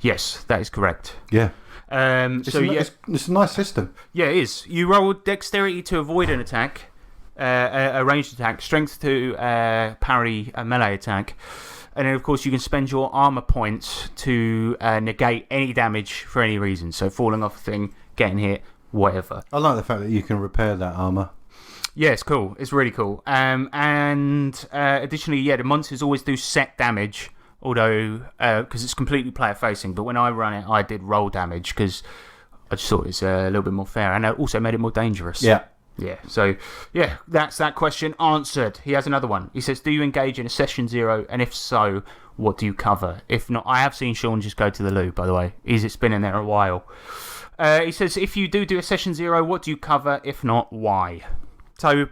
Yes, that is correct.
Yeah.
It's
a nice system.
Yeah, it is. You roll dexterity to avoid an attack, a ranged attack, strength to parry a melee attack, and then of course you can spend your armor points to negate any damage for any reason. So falling off a thing, getting hit, whatever.
I like the fact that you can repair that armor.
Yeah, it's cool. It's really cool. And additionally, the monsters always do set damage. Although, because it's completely player facing, but when I run it, I did roll damage because I just thought it's a little bit more fair, and it also made it more dangerous.
Yeah.
Yeah. So, yeah, that's that question answered. He has another one. He says, do you engage in a session 0? And if so, what do you cover? If not, I have seen Sean just go to the loo, by the way. It's been in there a while. He says, if you do a session 0, what do you cover? If not, why? So,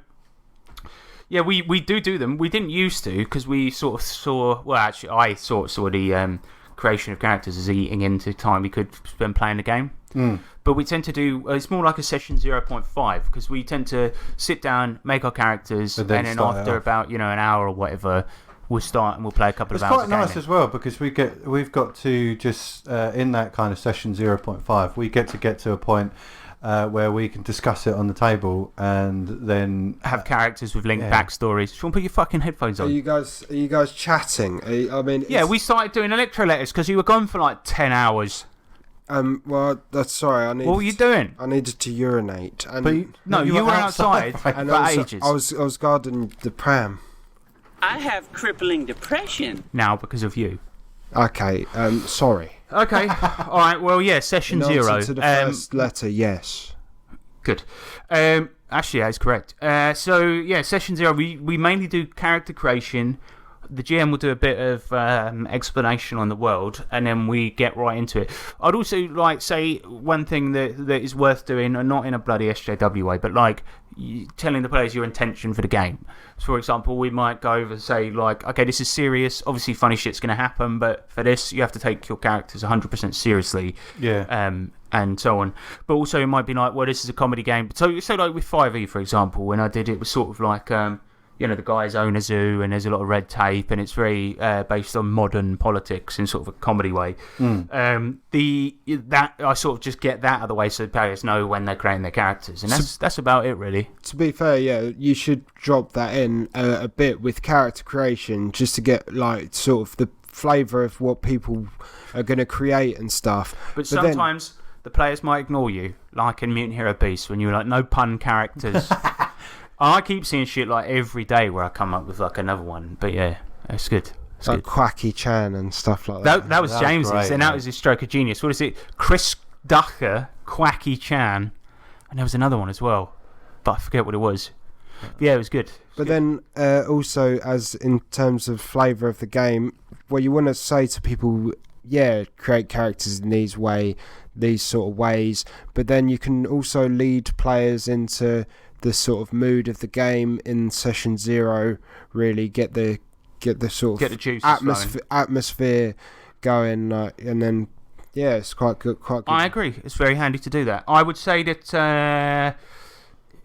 yeah, we do them. We didn't used to because we sort of saw... Well, actually, I sort of saw the creation of characters as eating into time we could spend playing the game. But we tend to do... It's more like a session 0.5 because we tend to sit down, make our characters, and then after about an hour or whatever, we'll start and we'll play a couple of hours.
It's quite nice as well because we've got to just, in that kind of session 0.5, we get to a point... where we can discuss it on the table and then
have characters with linked backstories. Sean, put your fucking headphones on.
Are you guys chatting?
We started doing Electro letters because you were gone for like 10 hours.
Well, that's sorry.
What were you doing?
I needed to urinate. And
you were outside for ages.
I was guarding the pram.
I have crippling depression.
Now because of you.
Okay. Sorry.
Okay. All right. Well, yeah. Session 0.
To the first letter, yes.
Good. Actually, that is correct. Session 0. We mainly do character creation. The GM will do a bit of explanation on the world, and then we get right into it. I'd also say one thing that is worth doing, and not in a bloody SJW way, but telling the players your intention for the game. So, for example, we might go over and say, okay, this is serious. Obviously, funny shit's going to happen, but for this, you have to take your characters 100% seriously.
Yeah.
And so on. But also, it might be this is a comedy game. So with 5e, for example, when I did it, was sort of like... the guys own a zoo and there's a lot of red tape and it's very based on modern politics in sort of a comedy way. That I sort of just get that out of the way so the players know when they're creating their characters, and that's about it really.
To be fair, you should drop that in a bit with character creation just to get sort of the flavour of what people are going to create and stuff.
But sometimes the players might ignore you, like in Mutant Hero Beast, when you're like, no pun characters. I keep seeing shit like every day where I come up with like another one. But yeah, it's good. It's
like
good.
Quacky Chan and stuff like that.
That was James's,
great,
and that was his stroke of genius. What is it? Chris Ducker, Quacky Chan, and there was another one as well, but I forget what it was. But yeah, it was good.
But then also, as in terms of flavour of the game, well, you want to say to people, yeah, create characters in these sort of ways, but then you can also lead players into the sort of mood of the game in session 0. Really get the sort of atmosphere going, and then yeah, it's quite good.
I agree. It's very handy to do that. I would say that.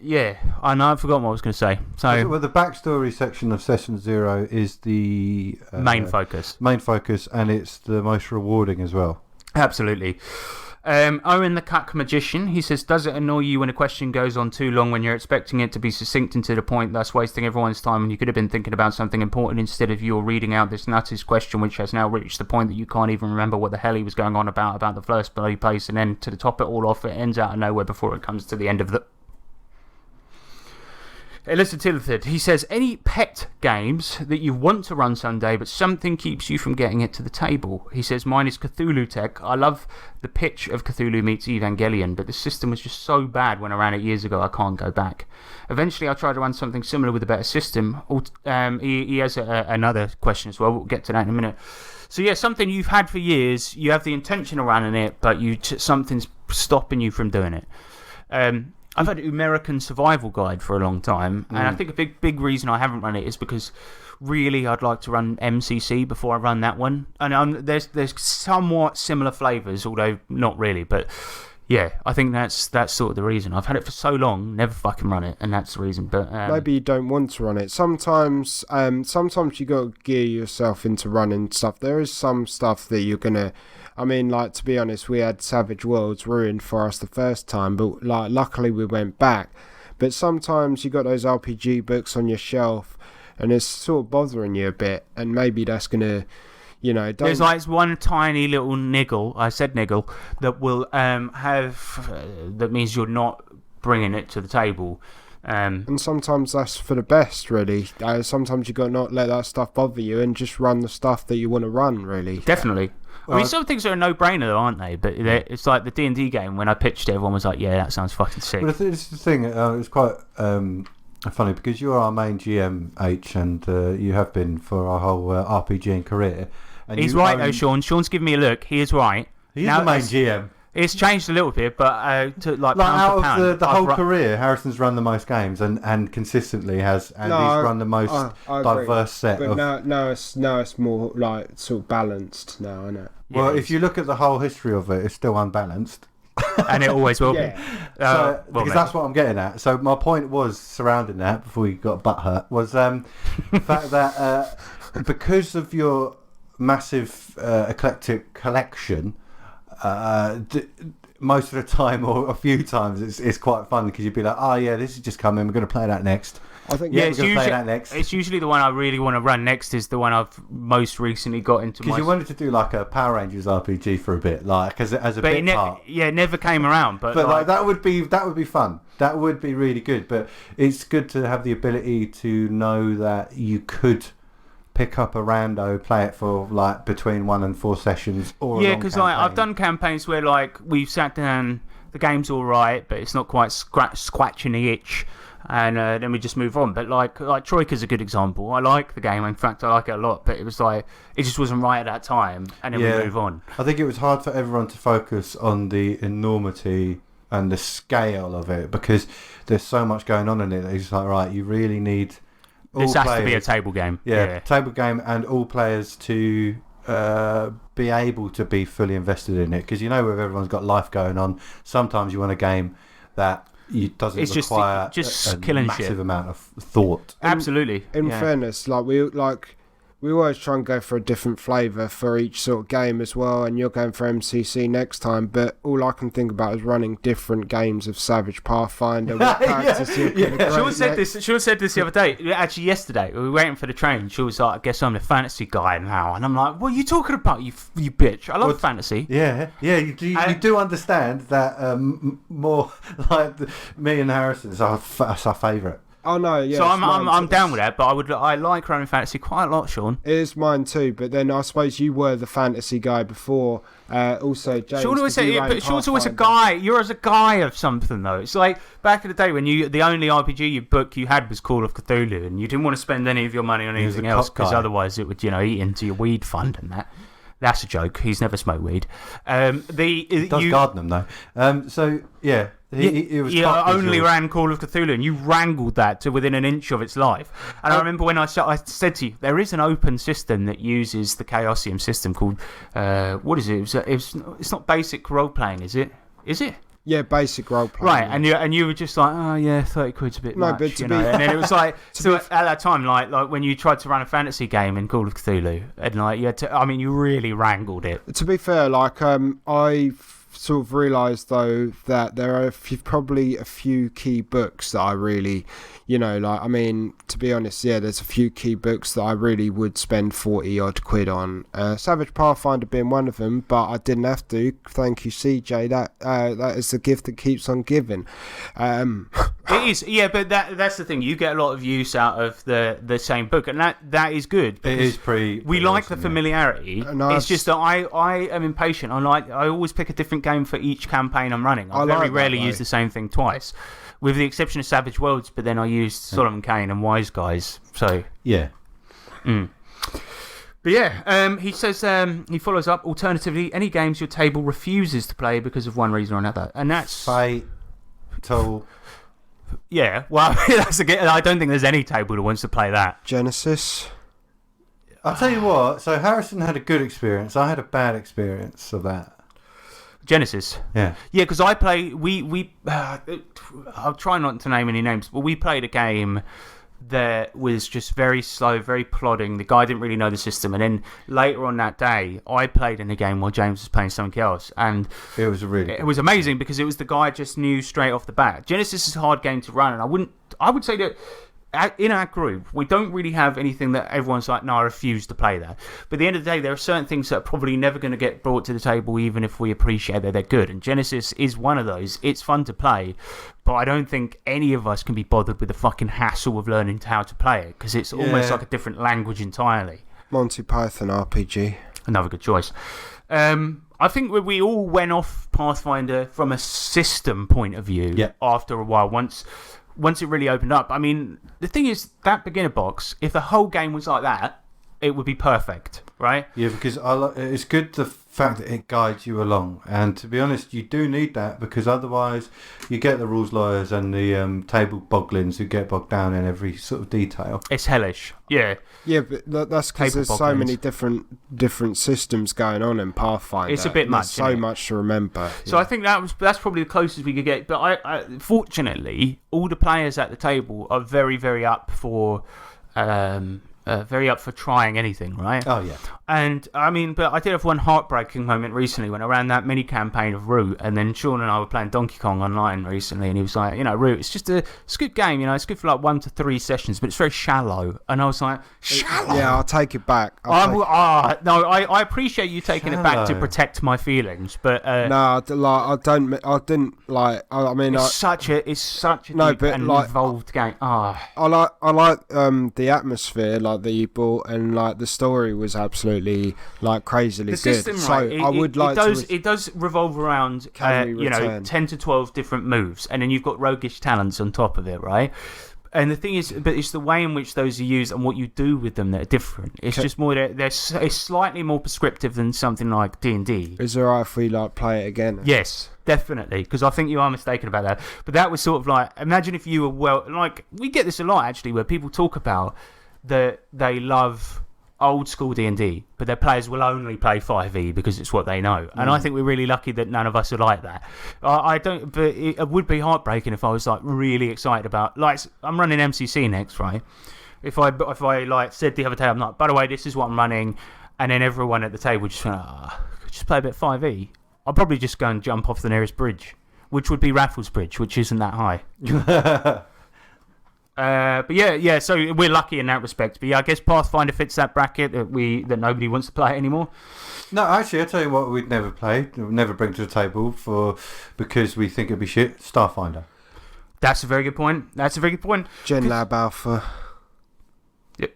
Yeah, I know. I've forgotten what I was going to say. So,
well, the backstory section of Session 0 is the
main focus.
Main focus, and it's the most rewarding as well.
Absolutely. Owen the Cuck Magician, he says, does it annoy you when a question goes on too long when you're expecting it to be succinct and to the point, thus wasting everyone's time, and you could have been thinking about something important instead of you're reading out this nuttest question which has now reached the point that you can't even remember what the hell he was going on about the first bloody place, and then to top it all off, it ends out of nowhere before it comes to the end of the... Elizabeth, he says, any pet games that you want to run someday but something keeps you from getting it to the table? He says, mine is Cthulhu Tech. I love the pitch of Cthulhu meets Evangelion, but the system was just so bad when I ran it years ago I can't go back. Eventually I tried to run something similar with a better system. He has another question as well. We'll get to that in a minute. So yeah, something you've had for years, you have the intention of running it, but something's stopping you from doing it. I've had American Survival Guide for a long time, and I think a big reason I haven't run it is because really I'd like to run MCC before I run that one. And there's somewhat similar flavours, although not really, but yeah, I think that's sort of the reason. I've had it for so long, never fucking run it, and that's the reason. But
maybe you don't want to run it. Sometimes you got to gear yourself into running stuff. There is some stuff that you're gonna... I mean, like, to be honest, we had Savage Worlds ruined for us the first time, but like, luckily we went back. But sometimes you got those RPG books on your shelf, and it's sort of bothering you a bit, and maybe that's gonna,
There's like one tiny little niggle. I said niggle that will that means you're not bringing it to the table.
And sometimes that's for the best, really. Sometimes you got to not let that stuff bother you and just run the stuff that you want to run, really.
Definitely. I mean, some things are a no-brainer, though, aren't they? But it's like the D&D game. When I pitched it, everyone was like, yeah, that sounds fucking sick.
But it's the thing, it's quite funny, because you're our main GM, H, and you have been for our whole RPG career. And
he's right, though, Sean. Sean's giving me a look. He is right.
He's the main GM.
It's changed a little bit, but to like pound
out
for pound,
of the whole career, Harrison's run the most games and consistently has, and he's run the most diverse set.
But now it's more like sort of balanced now, isn't it?
Well, if you look at the whole history of it, it's still unbalanced.
And it always will be.
Because that's what I'm getting at. So my point was surrounding that, before you got butt hurt, was the fact that because of your massive eclectic collection, most of the time, or a few times, it's quite fun, because you'd be like, oh yeah, this is just coming, we're going to play that next.
I think
we're going to play that next.
It's usually the one I really want to run next is the one I've most recently got into.
Because you wanted to do like a Power Rangers RPG for a bit, like as a bit part.
Yeah, it never came around. But
like that would be fun. That would be really good. But it's good to have the ability to know that you could pick up a rando, play it for like between 1 and 4 sessions, or
because I've done campaigns where like we've sat down, the game's all right, but it's not quite scratching the itch, and then we just move on. But like Troika's a good example. I like the game. In fact, I like it a lot. But it was like it just wasn't right at that time, and then we move on.
I think it was hard for everyone to focus on the enormity and the scale of it, because there's so much going on in it. It's just like, right, you really need.
This has to be a table game.
Yeah, table game, and all players to be able to be fully invested in it. Because if everyone's got life going on, sometimes you want a game that doesn't require
just
a
killing
massive
shit.
amount of thought.
Absolutely.
In fairness, we always try and go for a different flavour for each sort of game as well, and you're going for MCC next time, but all I can think about is running different games of Savage Pathfinder. What characters you're gonna create
Sean said this the other day, actually yesterday, we were waiting for the train, she was like, I guess I'm the fantasy guy now, and I'm like, what are you talking about, you bitch? I love fantasy.
Yeah, you do understand that more like me and Harrison is our favourite.
Oh no, yeah.
So I'm down with that, but I like running fantasy quite a lot, Sean.
It is mine too, but then I suppose you were the fantasy guy before. Also, James.
Sean always said, but Sean's always a guy. You're as a guy of something though. It's like back in the day when the only RPG book you had was Call of Cthulhu, and you didn't want to spend any of your money on anything else because otherwise it would eat into your weed fund and that. That's a joke. He's never smoked weed.
He does garden them though. So yeah. It was
only ran Call of Cthulhu, and you wrangled that to within an inch of its life. And I remember when I said to you, there is an open system that uses the Chaosium system called what is it? It's not basic role playing, is it? Is it?
Yeah, basic role playing.
Right, and you were just like, oh yeah, 30 quid's a bit much,
but
and then it was like, so at that time, like when you tried to run a fantasy game in Call of Cthulhu, and like you had to, you really wrangled it.
To be fair, like I've sort of realised though that there are probably a few key books that I really, to be honest, yeah, there's a few key books that I really would spend 40 odd quid on. Savage Pathfinder being one of them, but I didn't have to. Thank you, CJ. That is the gift that keeps on giving.
It is, yeah, but that's the thing. You get a lot of use out of the same book, and that is good.
It is pretty.
We like the familiarity. It's just that I am impatient. I always pick a different game for each campaign I'm running. I very rarely use the same thing twice, with the exception of Savage Worlds. But then I used Solomon Kane and Wise Guys. So
yeah.
But yeah, he says he follows up. Alternatively, any games your table refuses to play because of one reason or another, and that's
Fatal.
Yeah, well, I don't think there's any table that wants to play that.
Genesis.
I'll tell you what. So Harrison had a good experience. I had a bad experience of that.
Genesis.
Yeah.
Yeah, because I play. I'll try not to name any names, but we played a game that was just very slow, very plodding. The guy didn't really know the system, and then later on that day, I played in a game while James was playing something else, and
it was
amazing because it was the guy just knew straight off the bat. Genesis is a hard game to run, and I would say that in our group, we don't really have anything that everyone's like, no, I refuse to play that. But at the end of the day, there are certain things that are probably never going to get brought to the table, even if we appreciate that they're good. And Genesis is one of those. It's fun to play, but I don't think any of us can be bothered with the fucking hassle of learning how to play it, because it's almost like a different language entirely.
Monty Python RPG.
Another good choice. I think we all went off Pathfinder from a system point of view after a while, once it really opened up. I mean, the thing is, that beginner box, if the whole game was like that, it would be perfect, right?
Yeah, because it's good the fact that it guides you along. And to be honest, you do need that, because otherwise you get the rules lawyers and the table boglins who get bogged down in every sort of detail.
It's hellish. Yeah.
Yeah, but that's because there's so many different systems going on in Pathfinder.
It's a bit much.
So much to remember.
So I think that's probably the closest we could get. But I fortunately, all the players at the table are very, very up for trying anything, right?
Oh, yeah.
And, I mean, but I did have one heartbreaking moment recently when I ran that mini campaign of Root, and then Sean and I were playing Donkey Kong online recently, and he was like, Root, it's a good game, it's good for like 1 to 3 sessions, but it's very shallow. And I was like, shallow?
Yeah, I'll take it back.
I appreciate you taking it back to protect my feelings, but... It's such a deep and involved game. I
like the atmosphere, like that you bought, and like the story was absolutely like crazily
good. System,
so
right?
I would like
it does revolve around 10 to 12 different moves, and then you've got roguish talents on top of it, right? And the thing is, but it's the way in which those are used and what you do with them that are different. It's just more it's slightly more prescriptive than something like D&D.
Is it alright if we play it again?
Yes, definitely, because I think you are mistaken about that. But that was sort of like, imagine if you were we get this a lot actually, where people talk about that they love old school D&D, but their players will only play 5e because it's what they know. And I think we're really lucky that none of us are like that. But it would be heartbreaking if I was like really excited about, like, I'm running MCC next, right? If I like said the other day, I'm like, by the way, this is what I'm running, and then everyone at the table just went, just play a bit of 5e. I'll probably just go and jump off the nearest bridge, which would be Raffles Bridge, which isn't that high. But yeah. So we're lucky in that respect. But yeah, I guess Pathfinder fits that bracket that nobody wants to play it anymore.
No, actually, I'll tell you what we'd never play, never bring to the table because we think it'd be shit. Starfinder.
That's a very good point.
Gen Lab Alpha.
Yeah.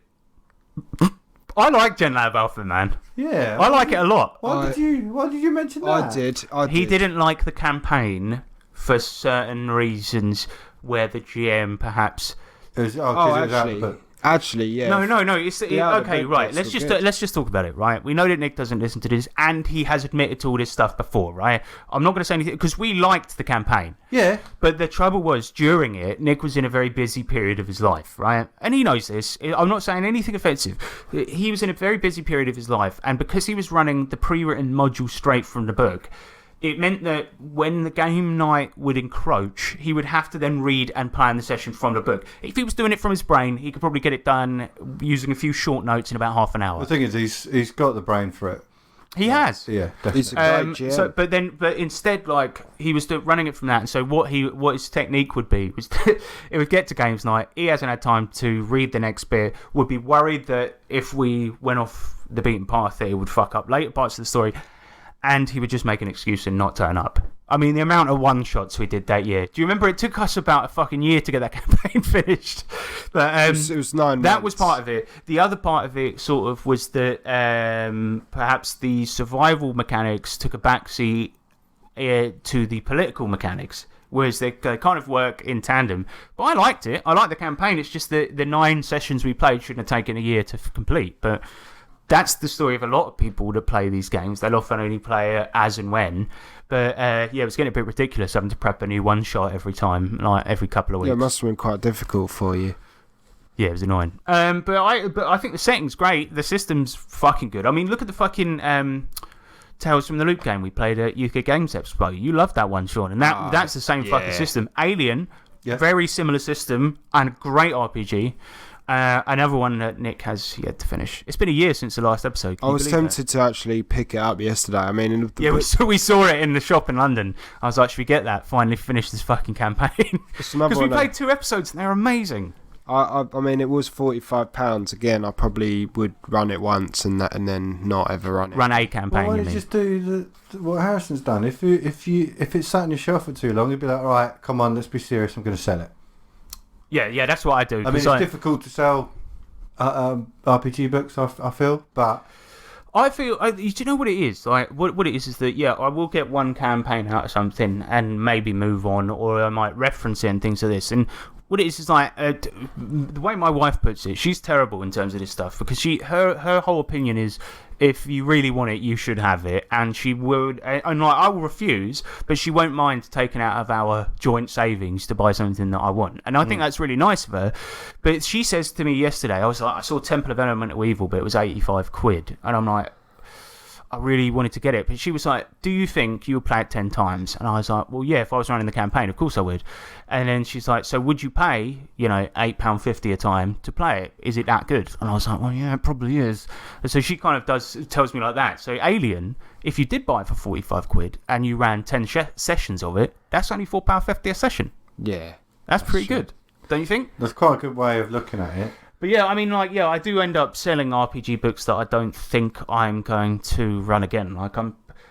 I like Gen Lab Alpha, man.
Yeah.
I like it a lot.
Why did you mention that?
I did.
He didn't like the campaign for certain reasons where the GM perhaps...
It was out of the book.
Actually, yeah.
No. It's okay, right. Let's just talk about it, right? We know that Nick doesn't listen to this, and he has admitted to all this stuff before, right? I'm not going to say anything because we liked the campaign.
Yeah.
But the trouble was, during it, Nick was in a very busy period of his life, right? And he knows this. I'm not saying anything offensive. He was in a very busy period of his life, and because he was running the pre-written module straight from the book, it meant that when the game night would encroach, he would have to then read and plan the session from the book. If he was doing it from his brain, he could probably get it done using a few short notes in about half an hour.
The thing is, he's got the brain for it.
He has.
Yeah, definitely.
He's a great GM.
But instead, like, he was running it from that. And so what his technique would be was it would get to games night. He hasn't had time to read the next bit. Would be worried that if we went off the beaten path, that it would fuck up later parts of the story. And he would just make an excuse and not turn up. I mean, the amount of one-shots we did that year. Do you remember it took us about a fucking year to get that campaign finished? But,
it was 9 months.
That was part of it. The other part of it sort of was that perhaps the survival mechanics took a backseat to the political mechanics, whereas they kind of work in tandem. But I liked it. I liked the campaign. It's just that the 9 sessions we played shouldn't have taken a year to complete. But... that's the story of a lot of people that play these games. They'll often only play it as and when. But yeah, it was getting a bit ridiculous having to prep a new one-shot every time, like every couple of weeks.
Yeah, it must have been quite difficult for you.
Yeah, it was annoying. But I think the setting's great. The system's fucking good. I mean, look at the fucking Tales from the Loop game we played at UK Games Expo. You loved that one, Sean. And that's the same fucking system. Alien, very similar system, and a great RPG. Another one that Nick has yet to finish. It's been a year since the last episode.
I was tempted to actually pick it up yesterday. I mean,
we saw it in the shop in London. I was like, should we get that? Finally finish this fucking campaign. Because we played 2 episodes and they're amazing.
I mean, it was £45. Again, I probably would run it once and then not ever run it.
Run a campaign.
Why don't you just do what Harrison's done? If it's sat on your shelf for too long, you'd be like, all right, come on, let's be serious. I'm going to sell it.
Yeah, that's what I do.
I mean, it's difficult to sell RPG books, I feel, but...
I feel... do you know what it is? Like, what it is that, yeah, I will get one campaign out of something and maybe move on, or I might reference it and things like this. And what it is like, the way my wife puts it, she's terrible in terms of this stuff, because her whole opinion is, if you really want it, you should have it. And she would, and like, I will refuse, but she won't mind taking out of our joint savings to buy something that I want. And I think that's really nice of her. But she says to me yesterday, I was like, I saw Temple of Elemental Evil, but it was £85. And I'm like, I really wanted to get it. But she was like, do you think you would play it 10 times? And I was like, well, yeah, if I was running the campaign, of course I would. And then she's like, so would you pay, £8.50 a time to play it? Is it that good? And I was like, well, yeah, it probably is. And so she kind of tells me like that. So Alien, if you did buy it for £45 and you ran 10 sessions of it, that's only £4.50 a session.
Yeah.
That's pretty good. Don't you think?
That's quite a good way of looking at it.
But yeah, I mean, like, yeah, I do end up selling RPG books that I don't think I'm going to run again. Like,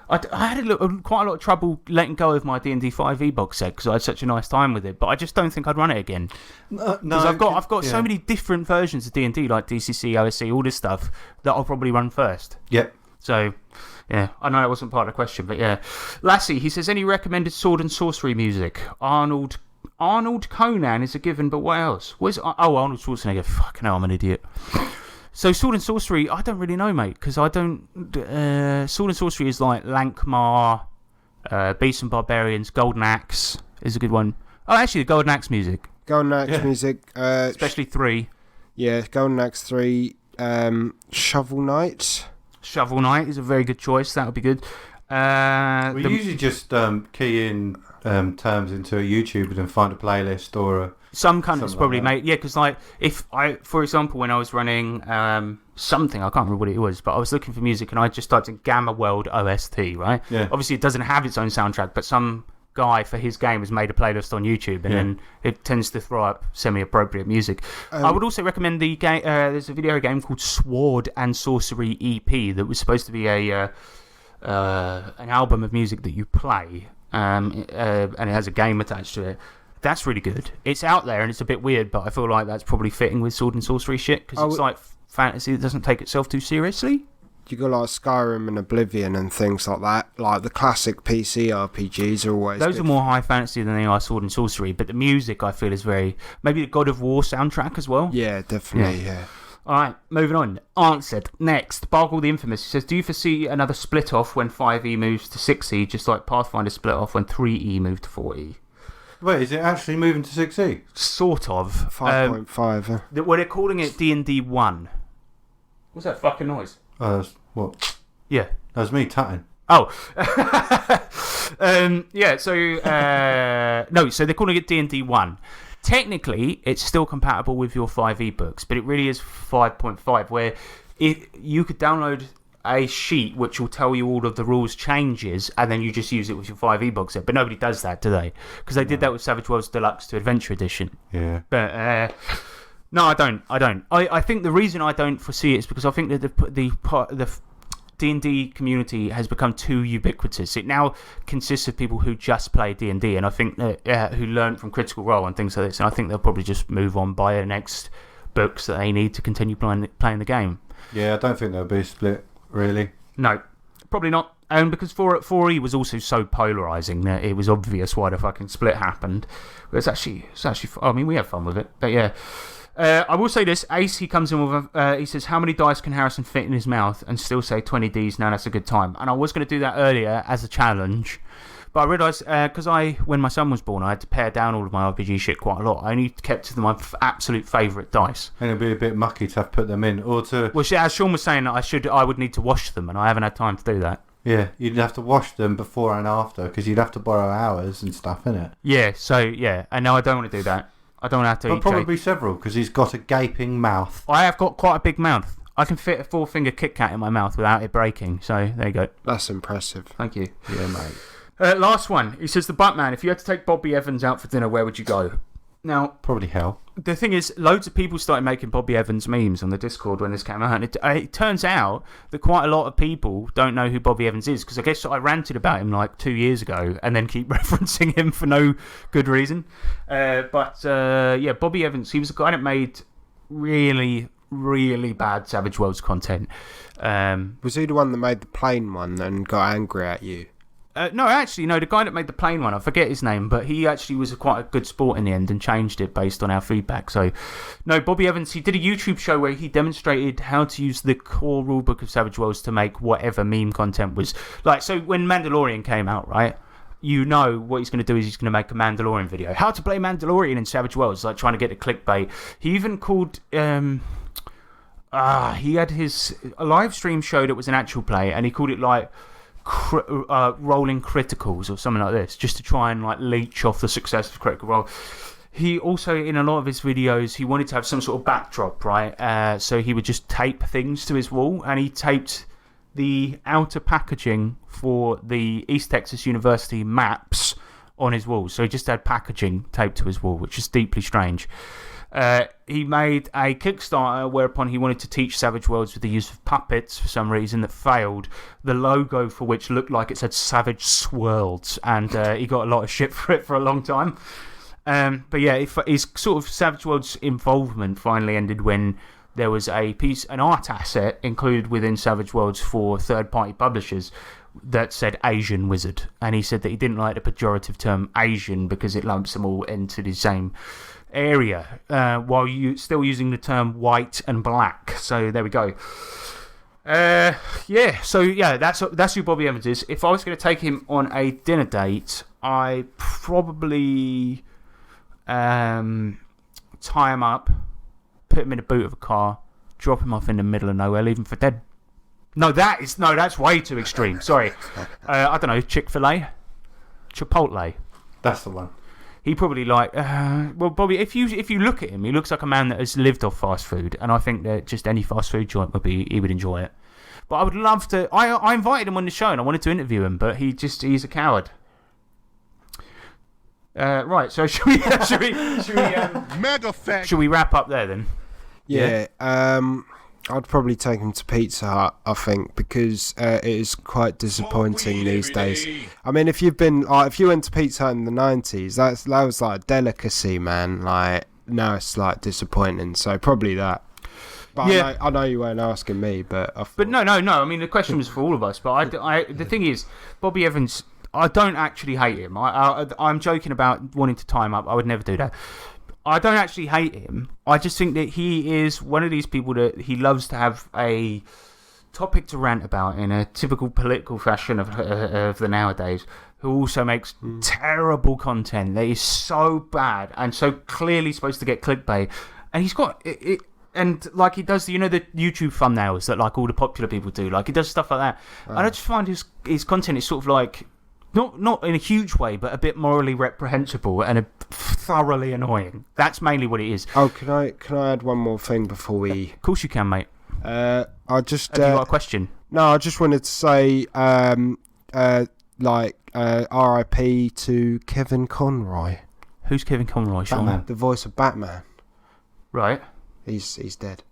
I had quite a lot of trouble letting go of my D&D 5e box set because I had such a nice time with it. But I just don't think I'd run it again. Because I've got so many different versions of D&D, like DCC, OSC, all this stuff, that I'll probably run first.
Yep.
So, yeah, I know that wasn't part of the question, but yeah. Lassie, he says, any recommended sword and sorcery music? Arnold Conan is a given, but what else? Arnold Schwarzenegger. Fucking hell, I'm an idiot. So Sword and Sorcery, I don't really know, mate, because I don't... Sword and Sorcery is like Lankmar, Beasts and Barbarians, Golden Axe is a good one. Oh, actually, the Golden Axe music.
Golden Axe music.
Especially 3.
Yeah, Golden Axe 3. Shovel Knight.
Shovel Knight is a very good choice. That would be good.
We usually just key in terms into a YouTube and then find a playlist or
Some countries
Something
probably
like that.
because like for example, when I was running something, I can't remember what it was, but I was looking for music and I just typed in Gamma World OST, right?
Yeah.
Obviously, it doesn't have its own soundtrack, but some guy for his game has made a playlist on YouTube, and then it tends to throw up semi-appropriate music. I would also recommend the game. There's a video game called Sword and Sorcery EP that was supposed to be an album of music that you play, and it has a game attached to it. That's really good. It's out there and it's a bit weird, but I feel like that's probably fitting with sword and sorcery shit because it's like fantasy that doesn't take itself too seriously.
You got like Skyrim and Oblivion and things like that. Like the classic PC RPGs are always.
Those are more high fantasy than they are sword and sorcery, but the music I feel is very. Maybe the God of War soundtrack as well.
Yeah, definitely. Yeah.
All right, moving on. Answered. Next, Bargle the Infamous. He says, do you foresee another split off when 5e moves to 6e, just like Pathfinder split off when 3e moved to 4e?
Wait, is it actually moving to 6e?
Sort of.
5.5.
Well, they're calling it D&D 1. What's that fucking noise?
What?
Yeah.
That was me tutting.
Oh. So they're calling it D&D 1. Technically, it's still compatible with your 5e books, but it really is 5.5, where you could download a sheet which will tell you all of the rules changes, and then you just use it with your 5e box set. But nobody does that, do they? Because they did that with Savage Worlds Deluxe to Adventure Edition.
Yeah.
But no, I don't. I think the reason I don't foresee it is because I think that the D&D community has become too ubiquitous. It now consists of people who just play D&D, and I think that who learn from Critical Role and things like this. And I think they'll probably just move on, buy the next books that they need to continue playing the game.
Yeah, I don't think there'll be a split, really.
No, probably not. Because 4E was also so polarising that it was obvious why the fucking split happened. But it's actually. I mean, we have fun with it, but yeah. I will say this. Ace, he comes in with he says, how many dice can Harrison fit in his mouth and still say 20 Ds? Now that's a good time. And I was going to do that earlier as a challenge, but I realised because when my son was born, I had to pare down all of my RPG shit quite a lot. I only kept to my absolute favourite dice.
And it'd be a bit mucky to have put them in, or to.
Well, as Sean was saying, I would need to wash them, and I haven't had time to do that.
Yeah, you'd have to wash them before and after because you'd have to borrow hours and stuff, innit?
Yeah. So yeah, and now I don't want to do that. I don't have to
But
eat
probably several because he's got a gaping mouth.
I have got quite a big mouth. I can fit a 4-finger Kit Kat in my mouth without it breaking. So there you go.
That's impressive.
Thank you.
Yeah, mate.
Last one. He says, the Buttman, if you had to take Bobby Evans out for dinner, where would you go? Now,
probably hell.
The thing is, loads of people started making Bobby Evans memes on the Discord when this came out. And it turns out that quite a lot of people don't know who Bobby Evans is, because I guess I ranted about him like 2 years ago and then keep referencing him for no good reason. But Bobby Evans, he was a guy that made really, really bad Savage Worlds content.
Was he the one that made the plane one and got angry at you?
No, the guy that made the plane one, I forget his name, but he actually was quite a good sport in the end and changed it based on our feedback. So, no, Bobby Evans, he did a YouTube show where he demonstrated how to use the core rulebook of Savage Worlds to make whatever meme content was. Like, so when Mandalorian came out, right, you know what he's going to do is he's going to make a Mandalorian video. How to play Mandalorian in Savage Worlds, like trying to get the clickbait. He even called... he had a live stream show that was an actual play, and he called it like... rolling criticals or something like this, just to try and like leech off the success of Critical Role. He also, in a lot of his videos, he wanted to have some sort of backdrop, right? So he would just tape things to his wall, and he taped the outer packaging for the East Texas University maps on his wall. So he just had packaging taped to his wall, which is deeply strange. He made a Kickstarter whereupon he wanted to teach Savage Worlds with the use of puppets for some reason that failed, the logo for which looked like it said Savage Swirlds, and he got a lot of shit for it for a long time. But yeah, his sort of Savage Worlds involvement finally ended when there was an art asset included within Savage Worlds for third-party publishers that said Asian Wizard, and he said that he didn't like the pejorative term Asian because it lumps them all into the same area, while you still using the term white and black. So there we go. That's who Bobby Evans is. If I was going to take him on a dinner date, I probably tie him up, put him in the boot of a car, drop him off in the middle of nowhere, leave him for dead. That's way too extreme. Sorry. I don't know, Chick-fil-A? Chipotle.
That's the one.
he probably well, Bobby, if you look at him, he looks like a man that has lived off fast food, and I think that just any fast food joint he would enjoy it. But I would love to. I invited him on the show and I wanted to interview him, but he's a coward. Right, so should we
Mega fact.
should we wrap up there then?
Yeah. I'd probably take him to Pizza Hut, I think, because it is quite disappointing these days. I mean, if you went to Pizza Hut in the 90s, that was like a delicacy, man. Like, now it's like disappointing. So probably that. But yeah. I know you weren't asking me, but
no. I mean, the question was for all of us. But the thing is, Bobby Evans, I don't actually hate him. I'm joking about wanting to tie him up. I would never do that. I don't actually hate him. I just think that he is one of these people that he loves to have a topic to rant about in a typical political fashion of the nowadays, who also makes terrible content that is so bad and so clearly supposed to get clickbait. And he's got it. And like he does, the YouTube thumbnails that like all the popular people do. Like he does stuff like that. And I just find his content is sort of like not in a huge way, but a bit morally reprehensible and thoroughly annoying. That's mainly what it is.
Oh, can I add one more thing before we?
Of course you can, mate.
I just.
Have you got a question?
No, I just wanted to say, R.I.P. to Kevin Conroy.
Who's Kevin Conroy, Sean?
Batman.
The voice of Batman.
Right.
He's dead.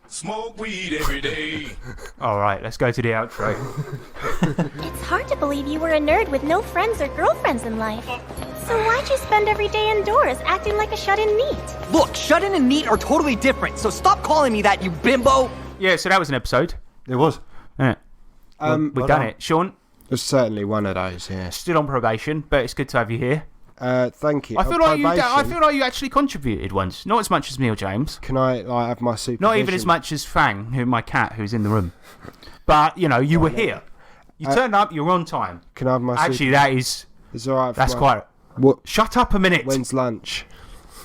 Smoke weed every day.
All right, let's go to the outro.
It's hard to believe you were a nerd with no friends or girlfriends in life. So why'd you spend every day indoors acting like a shut-in neat?
Look, shut-in and neat are totally different, so stop calling me that, you bimbo!
Yeah, so that was an episode.
It was.
Yeah. We've done it. Sean?
It's certainly one of those, yeah.
Still on probation, but it's good to have you here.
Thank you.
I feel like you actually contributed once. Not as much as me or James.
Can I have my supervision?
Not even as much as Fang, my cat, who's in the room. But, you were here. You turned up, you were on time.
Can I have my
Actually, that is...
It's all right.
That's quite...
What?
Shut up a minute.
When's lunch?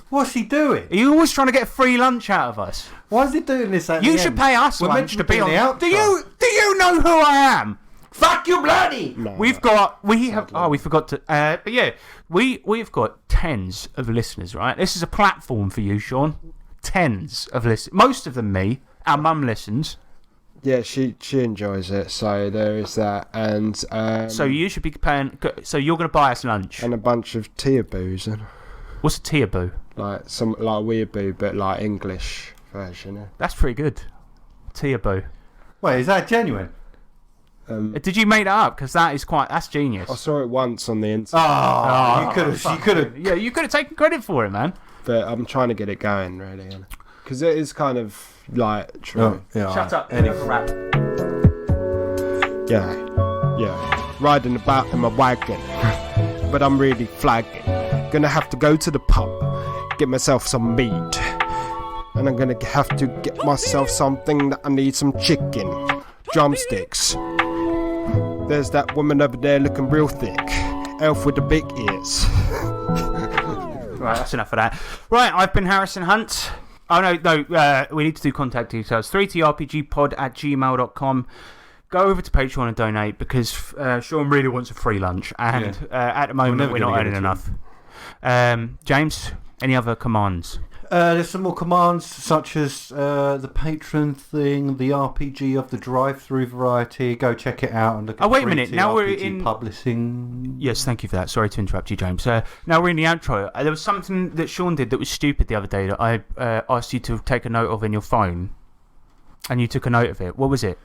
What's he doing?
Are you always trying to get free lunch out of us?
Why is he doing this at
You
the
should
end?
pay us
We're meant
lunch to be
do
on
the outro.
Do you know who I am?
Fuck you, bloody!
No,
we forgot to. But yeah, we've got tens of listeners, right? This is a platform for you, Sean. Tens of listeners. Most of them me. Our mum listens.
Yeah, she enjoys it, so there is that. And
so you should be paying. So you're going to buy us lunch
and a bunch of teaboos.
What's a teaboo?
Like weeaboo, but like English version. Yeah.
That's pretty good. Teaboo.
Wait, is that genuine?
Did you make that up? Because that's genius.
I saw it once on the internet.
Oh, you could have.
Yeah, you could have taken credit for it, man.
But I'm trying to get it going, really, because it is kind of like true.
Oh, yeah,
Shut up.
Anyway.
Crap.
Yeah. Riding about in my wagon, but I'm really flagging. Gonna have to go to the pub, get myself some meat, and I'm gonna have to get myself something that I need some chicken, drumsticks. There's that woman over there looking real thick, elf with the big ears.
Right, that's enough of that. Right, I've been Harrison Hunt. Oh, no, we need to do contact details. 3trpgpod@gmail.com. Go over to Patreon and donate, because Sean really wants a free lunch, and at the moment we're not earning enough. James, any other commands?
There's some more commands, such as the Patreon thing, the RPG of the drive-through variety. Go check it out and look at
wait a minute. Now we're in
publishing.
Yes, thank you for that. Sorry to interrupt you, James. Now we're in the outro. There was something that Sean did that was stupid the other day that I asked you to take a note of in your phone, and you took a note of it. What was it?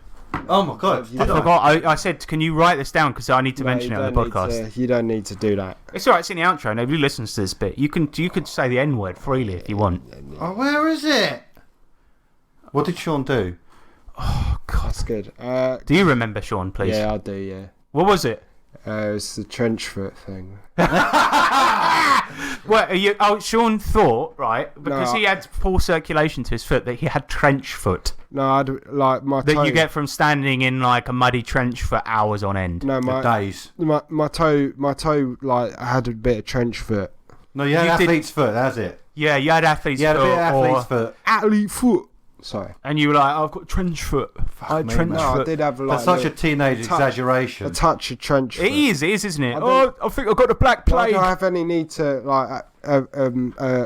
Oh my god!
I forgot. I said, can you write this down, because I need to mention it on the podcast.
You don't need to do that.
It's alright. It's in the outro. Nobody listens to this bit. You could say the N-word freely if you want.
Oh, where is it? What did Sean do?
Oh god,
that's good.
Do you remember, Sean? Please.
Yeah, I do. Yeah.
What was it?
It was the trench foot thing.
Well, Sean thought, right, because he had poor circulation to his foot, that he had trench foot.
No, I'd like my toe.
That you get from standing in like a muddy trench for hours on end.
No,
days.
My toe, like had a bit of trench foot.
No, you had athlete's foot. That's it.
Yeah, you had athlete's foot.
You had a bit of athlete's foot.
Athlete foot. Sorry.
And you were like, I've got trench foot. I
me,
trench
man.
foot.
I did have like
That's such a teenage exaggeration.
A touch of trench foot.
It is, isn't it? I think I've got the black
Why
plague.
do I have any need to like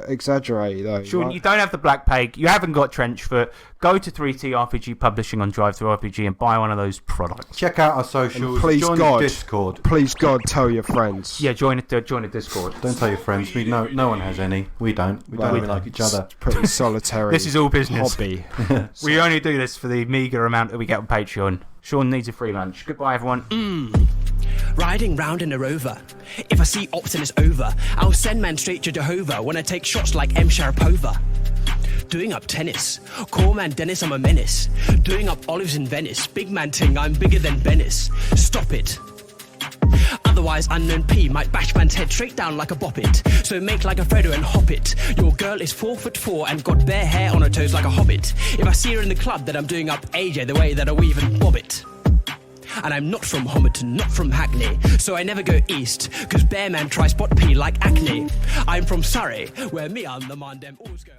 exaggerate though?
Sean,
Like-
you don't have the black plague. You haven't got trench foot. Go to 3T RPG Publishing on Drive-Thru RPG and buy one of those products.
Check out our socials.
Please
join
God,
the Discord.
Please God, tell your friends.
Yeah, join a Discord.
Don't tell your friends. No one has any. We don't. We don't really like each other.
It's pretty solitary.
This is all business.
Hobby.
We only do this for the meagre amount that we get on Patreon. Sean needs a free lunch. Goodbye, everyone.
Riding round in a rover. If I see ops and it's over, I'll send man straight to Jehovah when I take shots like M. Sharapova. Doing up tennis. Call man Dennis, I'm a menace. Doing up olives in Venice. Big man ting, I'm bigger than Venice. Stop it. Otherwise, unknown P might bash man's head straight down like a boppet. So make like a Frodo and hop it. Your girl is 4'4" and got bare hair on her toes like a hobbit. If I see her in the club, then I'm doing up AJ the way that I weave and bob it. And I'm not from Homerton, not from Hackney, so I never go east, cause Bear Man tries spot P like acne. I'm from Surrey, where me and the man them always go.